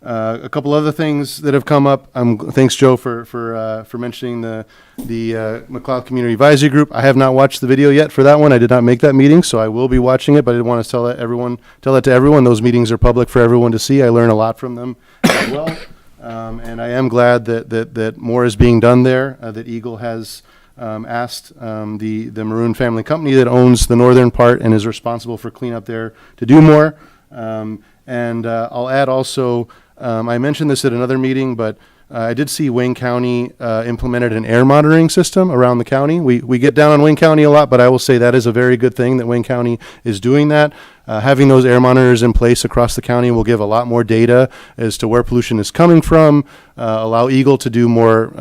A couple other things that have come up. Thanks, Joe, for mentioning the McLeod Community Advisory Group. I have not watched the video yet for that one. I did not make that meeting, so I will be watching it. But I did want to tell that to everyone. Those meetings are public for everyone to see. I learn a lot from them as well, and I am glad that more is being done there. That Eagle has asked the Maroon family company that owns the northern part and is responsible for cleanup there to do more. I'll add also. I mentioned this at another meeting, but I did see Wayne County implemented an air monitoring system around the county. We get down on Wayne County a lot, but I will say that is a very good thing that Wayne County is doing that. Having those air monitors in place across the county will give a lot more data as to where pollution is coming from, allow Eagle to do more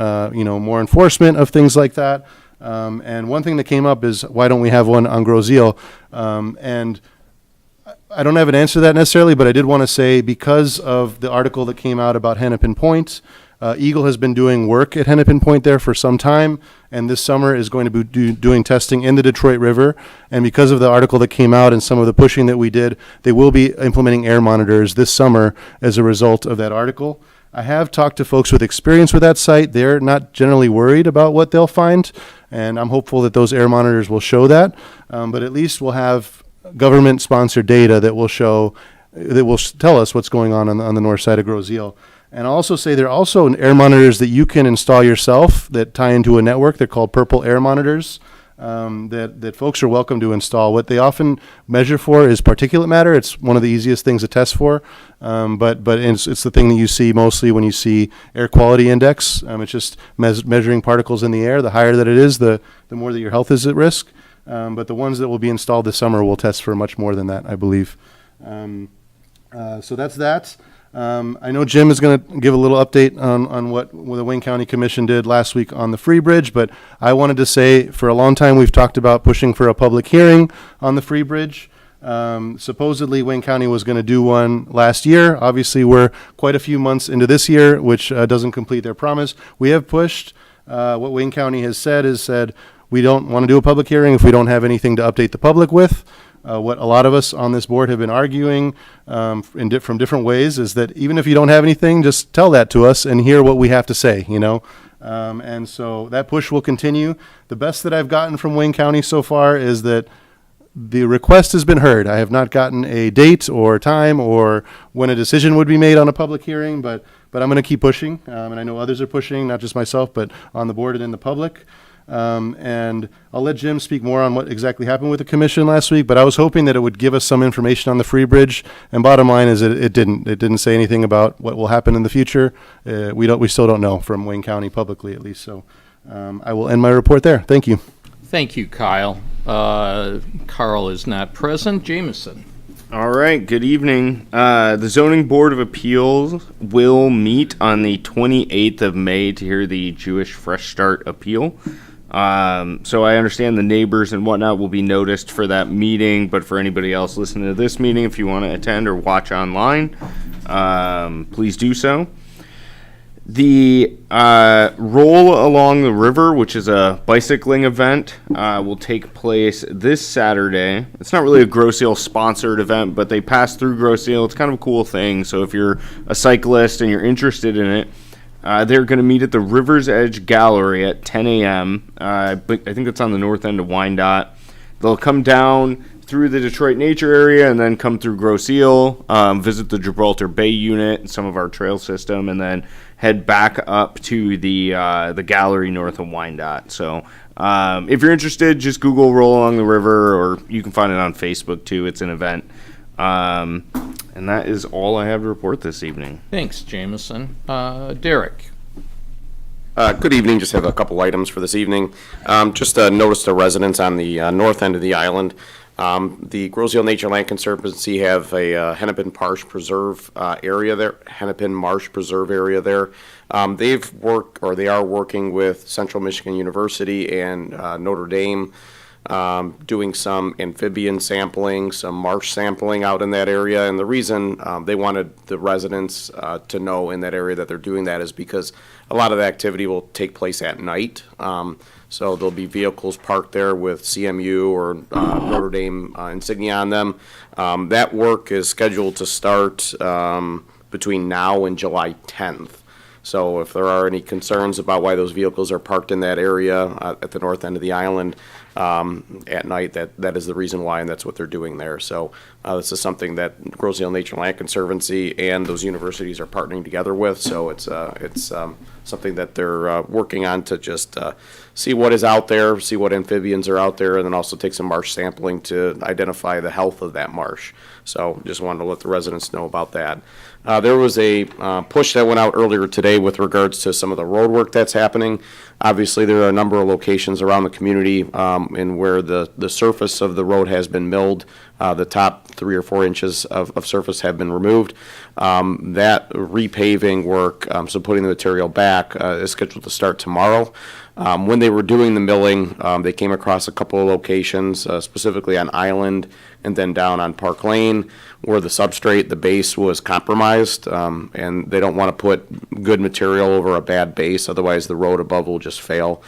enforcement of things like that. And one thing that came up is, why don't we have one on Gros Isle? And I don't have an answer to that necessarily, but I did want to say, because of the article that came out about Hennepin Point, Eagle has been doing work at Hennepin Point there for some time, and this summer is going to be doing testing in the Detroit River. And because of the article that came out and some of the pushing that we did, they will be implementing air monitors this summer as a result of that article. I have talked to folks with experience with that site. They're not generally worried about what they'll find, and I'm hopeful that those air monitors will show that. But at least we'll have government-sponsored data that will tell us what's going on the north side of Gros Isle. And I'll also say there are also air monitors that you can install yourself that tie into a network. They're called Purple Air Monitors that folks are welcome to install. What they often measure for is particulate matter. It's one of the easiest things to test for, but it's the thing that you see mostly when you see air quality index. It's just measuring particles in the air. The higher that it is, the more that your health is at risk. But the ones that will be installed this summer will test for much more than that, I believe. So that's that. I know Jim is going to give a little update on what the Wayne County Commission did last week on the Free Bridge, but I wanted to say, for a long time we've talked about pushing for a public hearing on the Free Bridge. Supposedly Wayne County was going to do one last year. Obviously we're quite a few months into this year, which doesn't complete their promise. We have pushed. What Wayne County has said, we don't want to do a public hearing if we don't have anything to update the public with. What a lot of us on this board have been arguing from different ways is that even if you don't have anything, just tell that to us and hear what we have to say, and so that push will continue. The best that I've gotten from Wayne County so far is that the request has been heard. I have not gotten a date or time or when a decision would be made on a public hearing, but I'm going to keep pushing, and I know others are pushing, not just myself, but on the board and in the public. And I'll let Jim speak more on what exactly happened with the commission last week, but I was hoping that it would give us some information on the Free Bridge, and bottom line is it didn't say anything about what will happen in the future. We still don't know from Wayne County publicly, at least. So I will end my report there. Thank you. Thank you, Kyle. Carl is not present. Jameson. All right, good evening. The Zoning Board of Appeals will meet on the 28th of May to hear the Jewish Fresh Start appeal. So I understand the neighbors and whatnot will be noticed for that meeting, but for anybody else listening to this meeting, if you want to attend or watch online, please do so. The Roll Along the River, which is a bicycling event, will take place this Saturday. It's not really a Gros Isle sponsored event, but they pass through Gros Isle. It's kind of a cool thing. So if you're a cyclist and you're interested in it, they're going to meet at the River's Edge Gallery at 10 a.m. I think that's on the north end of Wyandotte. They'll come down through the Detroit Nature Area and then come through Gros Isle, visit the Gibraltar Bay Unit and some of our trail system, and then head back up to the gallery north of Wyandotte. So if you're interested, just Google Roll Along the River, or you can find it on Facebook too. It's an event. And that is all I have to report this evening. Thanks, Jameson. Derek. Good evening. Just have a couple items for this evening. Just noticed a residence on the north end of the island The Groseal Nature Land Conservancy have a Hennepin Marsh Preserve area there, Hennepin Marsh Preserve area there. They've worked, or they are working with Central Michigan University and Notre Dame, doing some amphibian sampling, some marsh sampling out in that area. And the reason they wanted the residents to know in that area that they're doing that is because a lot of the activity will take place at night. So there'll be vehicles parked there with CMU or Notre Dame insignia on them. That work is scheduled to start between now and July 10th. So if there are any concerns about why those vehicles are parked in that area at the north end of the island at night, that is the reason why, and that's what they're doing there. So this is something that Groseal Nature Land Conservancy and those universities are partnering together with. So it's something that they're working on to just see what is out there, see what amphibians are out there, and then also take some marsh sampling to identify the health of that marsh. So just wanted to let the residents know about that. There was a push that went out earlier today with regards to some of the road work that's happening. Obviously, there are a number of locations around the community in where the surface of the road has been milled. The top 3 or 4 inches of surface have been removed. That repaving work, so putting the material back, is scheduled to start tomorrow. When they were doing the milling, they came across a couple of locations, specifically on Island and then down on Park Lane, where the substrate, the base was compromised, and they don't want to put good material over a bad base, otherwise the road above will just fail.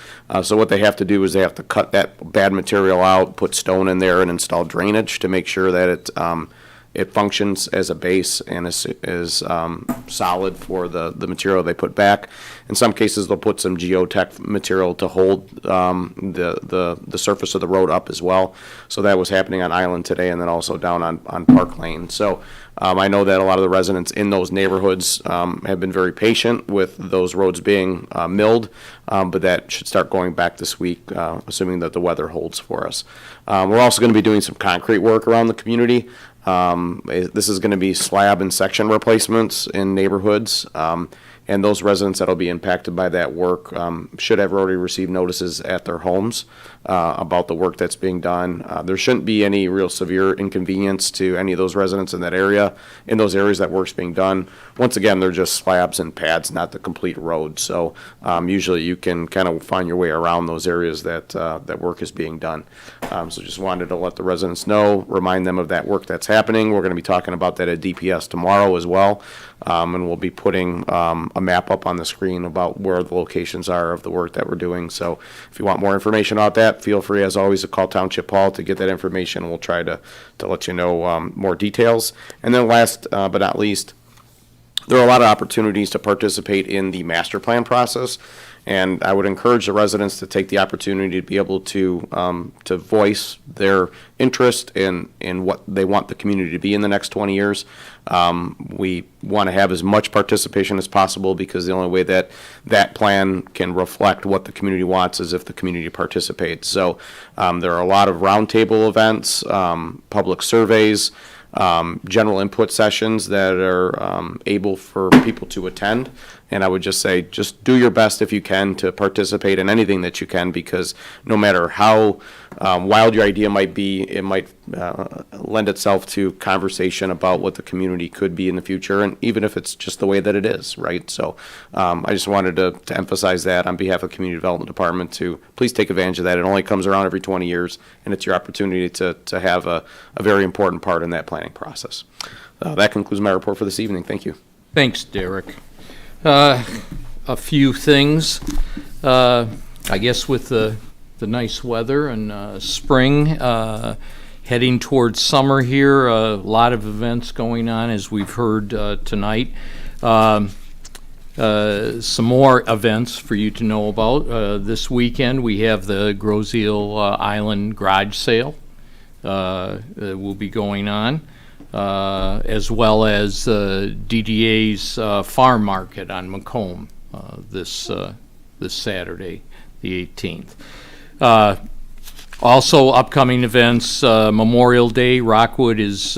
So what they have to do is they have to cut that bad material out, put stone in there, and install drainage to make sure that it functions as a base and is solid for the material they put back. In some cases, they'll put some geotech material to hold the surface of the road up as well. So that was happening on Island today, and then also down on Park Lane. So I know that a lot of the residents in those neighborhoods have been very patient with those roads being milled, but that should start going back this week, assuming that the weather holds for us. We're also going to be doing some concrete work around the community. This is going to be slab and section replacements in neighborhoods, and those residents that will be impacted by that work should have already received notices at their homes about the work that's being done. There shouldn't be any real severe inconvenience to any of those residents in that area, in those areas that work's being done. Once again, they're just slabs and pads, not the complete road. So usually you can kind of find your way around those areas that work is being done. So just wanted to let the residents know, remind them of that work that's happening. We're going to be talking about that at DPS tomorrow as well, and we'll be putting a map up on the screen about where the locations are of the work that we're doing. So if you want more information about that, feel free, as always, to call Township Hall to get that information, and we'll try to let you know more details. And then last but not least, there are a lot of opportunities to participate in the master plan process, and I would encourage the residents to take the opportunity to be able to voice their interest in what they want the community to be in the next 20 years. We want to have as much participation as possible, because the only way that that plan can reflect what the community wants is if the community participates. So there are a lot of roundtable events, public surveys, general input sessions that are able for people to attend. And I would just say, just do your best if you can to participate in anything that you can, because no matter how wild your idea might be, it might lend itself to conversation about what the community could be in the future, and even if it's just the way that it is, right? So I just wanted to emphasize that on behalf of the Community Development Department, to please take advantage of that. It only comes around every 20 years, and it's your opportunity to have a very important part in that planning process. That concludes my report for this evening. Thank you. Thanks, Derek. A few things. I guess with the nice weather and spring heading towards summer here, a lot of events going on, as we've heard tonight. Some more events for you to know about. This weekend we have the Groseal Island Garage Sale will be going on. As well as DDA's Farm Market on Macomb this Saturday, the 18th. Also, upcoming events, Memorial Day, Rockwood is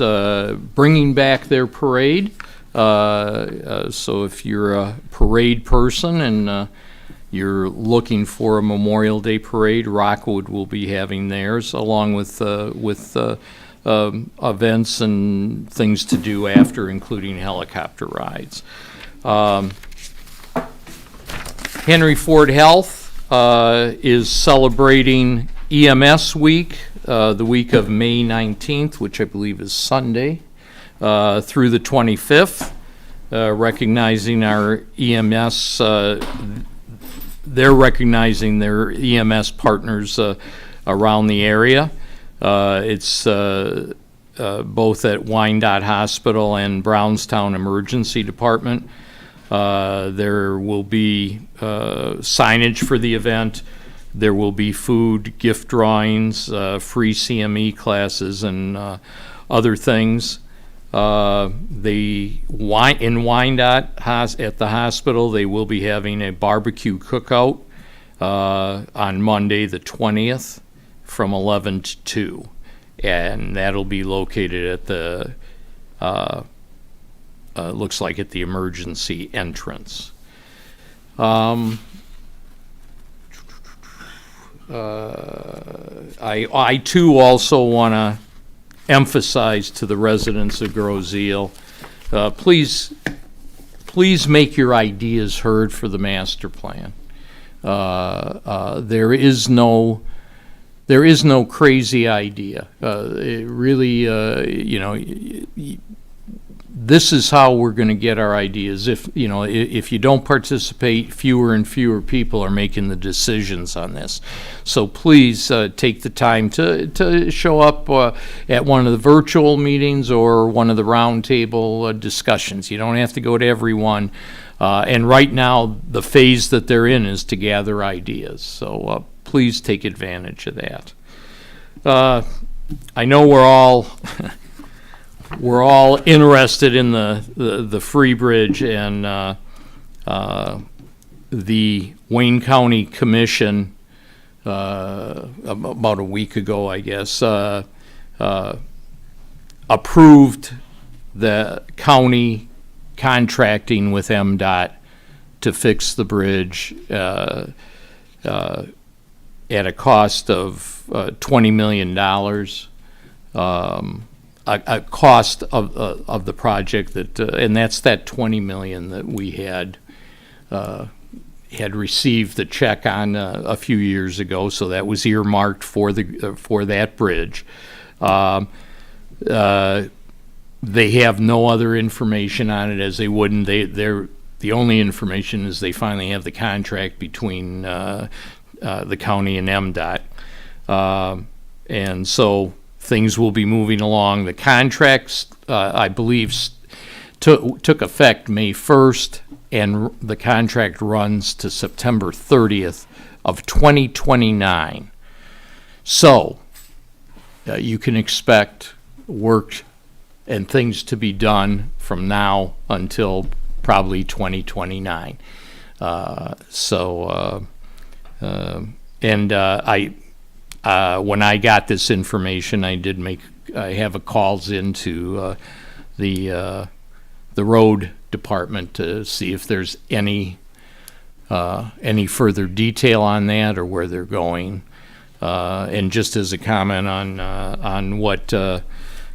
bringing back their parade. So if you're a parade person and you're looking for a Memorial Day parade, Rockwood will be having theirs, along with events and things to do after, including helicopter rides. Henry Ford Health is celebrating EMS Week, the week of May 19th, which I believe is Sunday, through the 25th, recognizing our EMS, they're recognizing their EMS partners around the area. It's both at Wyandotte Hospital and Brownstown Emergency Department. There will be signage for the event. There will be food, gift drawings, free CME classes, and other things. In Wyandotte at the hospital, they will be having a barbecue cookout on Monday, the 20th, from 11 to 2. And that'll be located at the, looks like at the emergency entrance. I too also want to emphasize to the residents of Groseal, please make your ideas heard for the master plan. There is no crazy idea. It really, this is how we're going to get our ideas. If you don't participate, fewer and fewer people are making the decisions on this. So please take the time to show up at one of the virtual meetings or one of the roundtable discussions. You don't have to go to every one. And right now, the phase that they're in is to gather ideas. So please take advantage of that. I know we're all we're all interested in the Free Bridge, and the Wayne County Commission about a week ago, I guess, approved the county contracting with MDOT to fix the bridge at a cost of $20 million. A cost of the project that, and that's that $20 million that we had received the check on a few years ago. So that was earmarked for that bridge. They have no other information on it, as they wouldn't. The only information is they finally have the contract between the county and MDOT, and so things will be moving along. The contracts, I believe, took effect May 1st, and the contract runs to September 30th of 2029. So you can expect work and things to be done from now until probably 2029. When I got this information, I have a calls into the road department to see if there's any further detail on that or where they're going. And just as a comment on what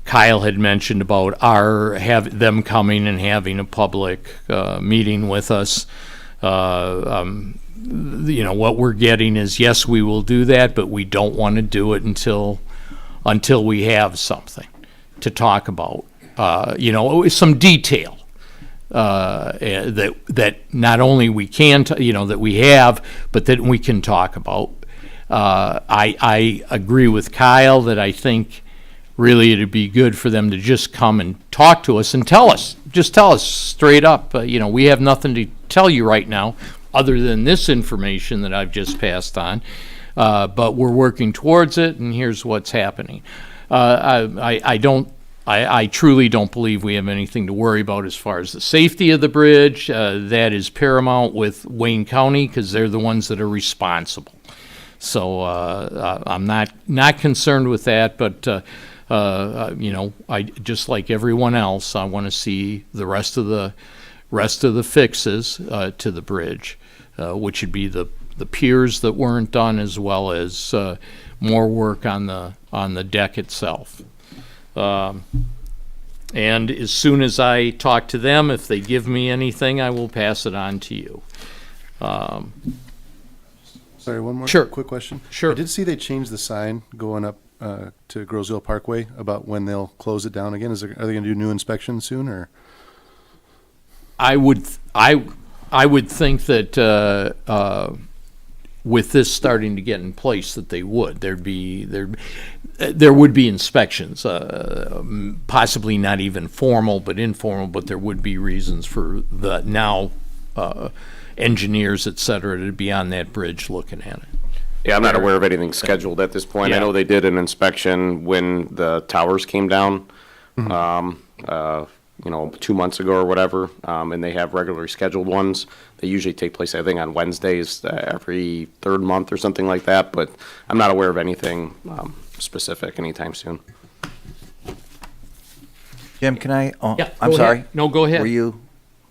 Kyle had mentioned about them coming and having a public meeting with us, what we're getting is, yes, we will do that, but we don't want to do it until we have something to talk about. Some detail that not only we can, that we have, but that we can talk about. I agree with Kyle that I think really it'd be good for them to just come and talk to us and tell us straight up, we have nothing to tell you right now other than this information that I've just passed on, but we're working towards it, and here's what's happening. I truly don't believe we have anything to worry about as far as the safety of the bridge. That is paramount with Wayne County, because they're the ones that are responsible. So I'm not concerned with that, but I just like everyone else, I want to see the rest of the fixes to the bridge which would be the piers that weren't done, as well as more work on the deck itself. And as soon as I talk to them, if they give me anything, I will pass it on to you. Sorry, one more Sure. quick question. Sure. I did see they changed the sign going up to Groseville Parkway about when they'll close it down again. Are they going to do new inspections soon, or? I would think that with this starting to get in place, that they would. There would be inspections, possibly not even formal, but informal. But there would be reasons for the now engineers, et cetera, to be on that bridge looking at it. Yeah, I'm not aware of anything scheduled at this point. I Yeah. know they did an inspection when the towers came down, 2 months ago or whatever, and they have regularly scheduled ones. They usually take place, I think, on Wednesdays every third month or something like that, but I'm not aware of anything specific anytime soon. Jim, can I? Oh, Yeah, I'm go sorry. ahead. No, go ahead. Were you?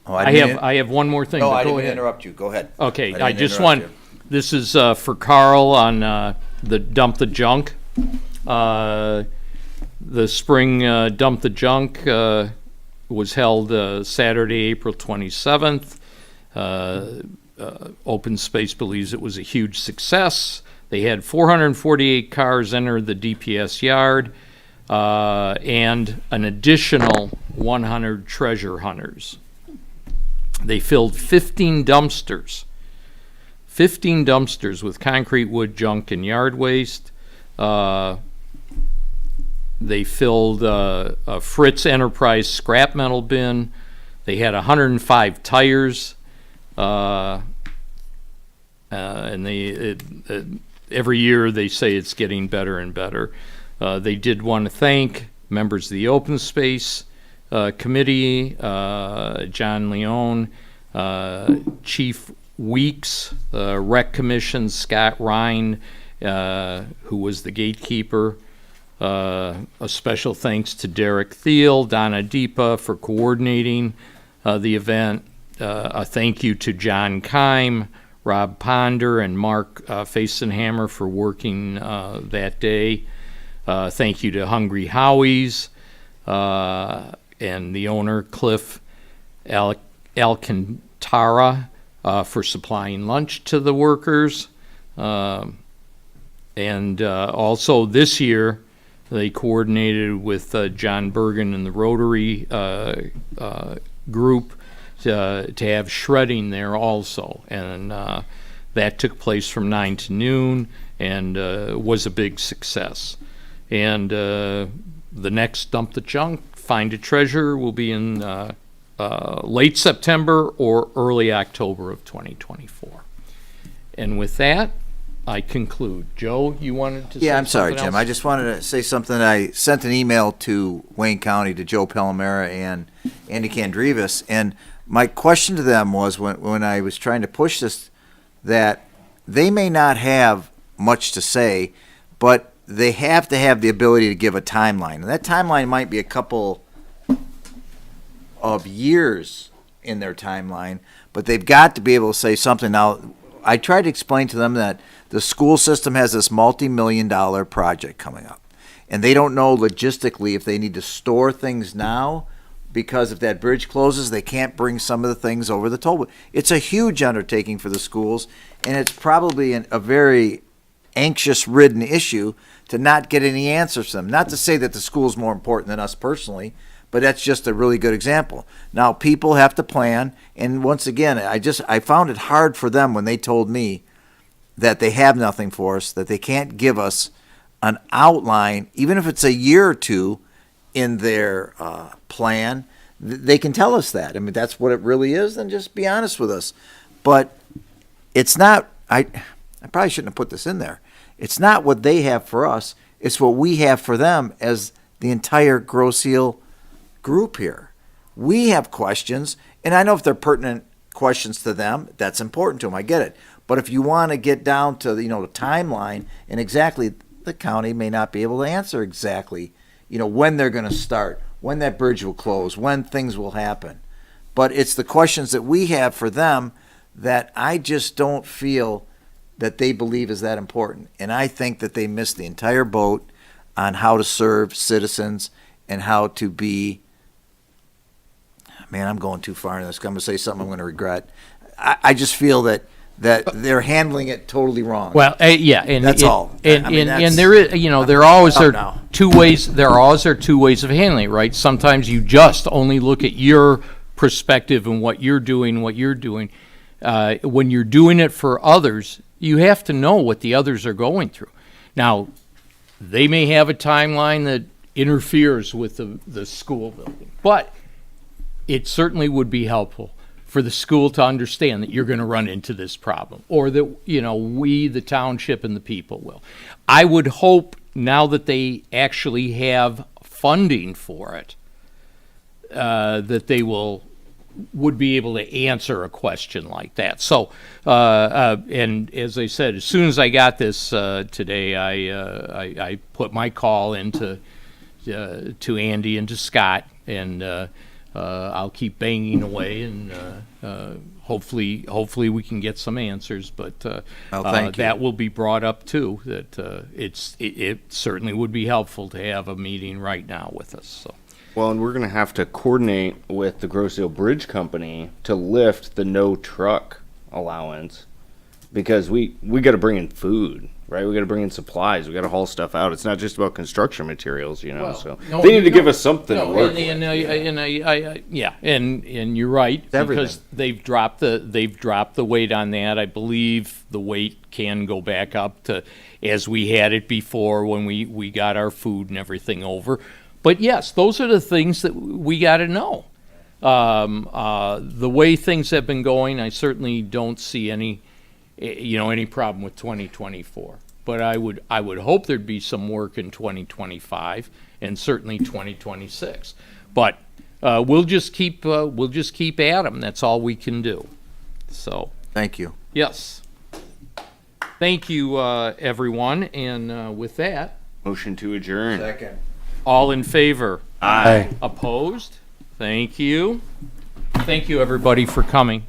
Oh, I didn't- have one more thing. No, but I go didn't ahead. interrupt you. Go ahead. Okay, didn't I just interrupt want, you. this is for Carl on the dump the junk. The spring dump the junk was held Saturday, April 27th. Open Space believes it was a huge success. They had 448 cars enter the DPS yard and an additional 100 treasure hunters. They filled 15 dumpsters with concrete, wood, junk, and yard waste. They filled a Fritz Enterprise scrap metal bin. They had 105 tires, and every year they say it's getting better and better. They did want to thank members of the Open Space Committee, John Leone, Chief Weeks, Rec Commission, Scott Ryan, who was the gatekeeper. A special thanks to Derek Thiel, Donna Deepa for coordinating the event. A thank you to John Keim, Rob Ponder, and Mark Facenhammer for working that day. Thank you to Hungry Howie's and the owner, Cliff Alcantara, for supplying lunch to the workers. And also this year, they coordinated with John Bergen and the Rotary group to have shredding there also. And that took place from 9 to noon and was a big success. And the next Dump the Junk, Find a Treasure will be in late September or early October of 2024. And with that, I conclude. Joe, you wanted to say Yeah, I'm sorry, something Jim. else? I just wanted to say something. I sent an email to Wayne County, to Joe Palomera and Andy Candrivas, and my question to them was when I was trying to push this, that they may not have much to say, but they have to have the ability to give a timeline. And that timeline might be a couple of years in their timeline, but they've got to be able to say something. Now, I tried to explain to them that the school system has this multi-million-dollar project coming up, and they don't know logistically if they need to store things now, because if that bridge closes, they can't bring some of the things over the toll. It's a huge undertaking for the schools, and it's probably a very anxious-ridden issue to not get any answers from them. Not to say that the school's more important than us personally, but that's just a really good example. Now, people have to plan, and once again, I found it hard for them when they told me that they have nothing for us, that they can't give us an outline, even if it's a year or two in their plan. They can tell us that. I mean, that's what it really is, then just be honest with us. But it's not, I probably shouldn't have put this in there. It's not what they have for us, it's what we have for them as the entire Grosse Ile group here. We have questions, and I know if they're pertinent questions to them, that's important to them, I get it. But if you want to get down to, the timeline, and exactly, the county may not be able to answer exactly, when they're going to start, when that bridge will close, when things will happen. But it's the questions that we have for them that I just don't feel that they believe is that important. And I think that they missed the entire boat on how to serve citizens and how to be, man, I'm going too far in this. I'm going to say something I'm going to regret. I just feel that they're handling it totally wrong. Well, yeah, and That's all. And, I mean, and that's- there is, there always Up are now. two ways. There always are two ways of handling it, right? Sometimes you just only look at your perspective and what you're doing. When you're doing it for others, you have to know what the others are going through. Now, they may have a timeline that interferes with the school building, but it certainly would be helpful for the school to understand that you're going to run into this problem, or that, we, the township, and the people will. I would hope now that they actually have funding for it, that they would be able to answer a question like that. So, and as I said, as soon as I got this today, I put my call into to Andy and to Scott, and I'll keep banging away, and hopefully we can get some answers. But thank you. that will be brought up too. That it certainly would be helpful to have a meeting right now with us. So. Well, and we're going to have to coordinate with the Grosedale Bridge Company to lift the no truck allowance, because we got to bring in food, right? We got to bring in supplies. We got to haul stuff out. It's not just about construction materials, so No, they need to give us something to work with. And you're right, because everything. they've dropped the weight on that. I believe the weight can go back up to as we had it before when we got our food and everything over. But yes, those are the things that we got to know. The way things have been going, I certainly don't see any problem with 2024. But I would hope there'd be some work in 2025 and certainly 2026. But we'll just keep at them. That's all we can do. So Thank you. yes, thank you, everyone. And with that, Motion to adjourn. Second. all in favor? Aye. Opposed? Thank you. Thank you, everybody, for coming.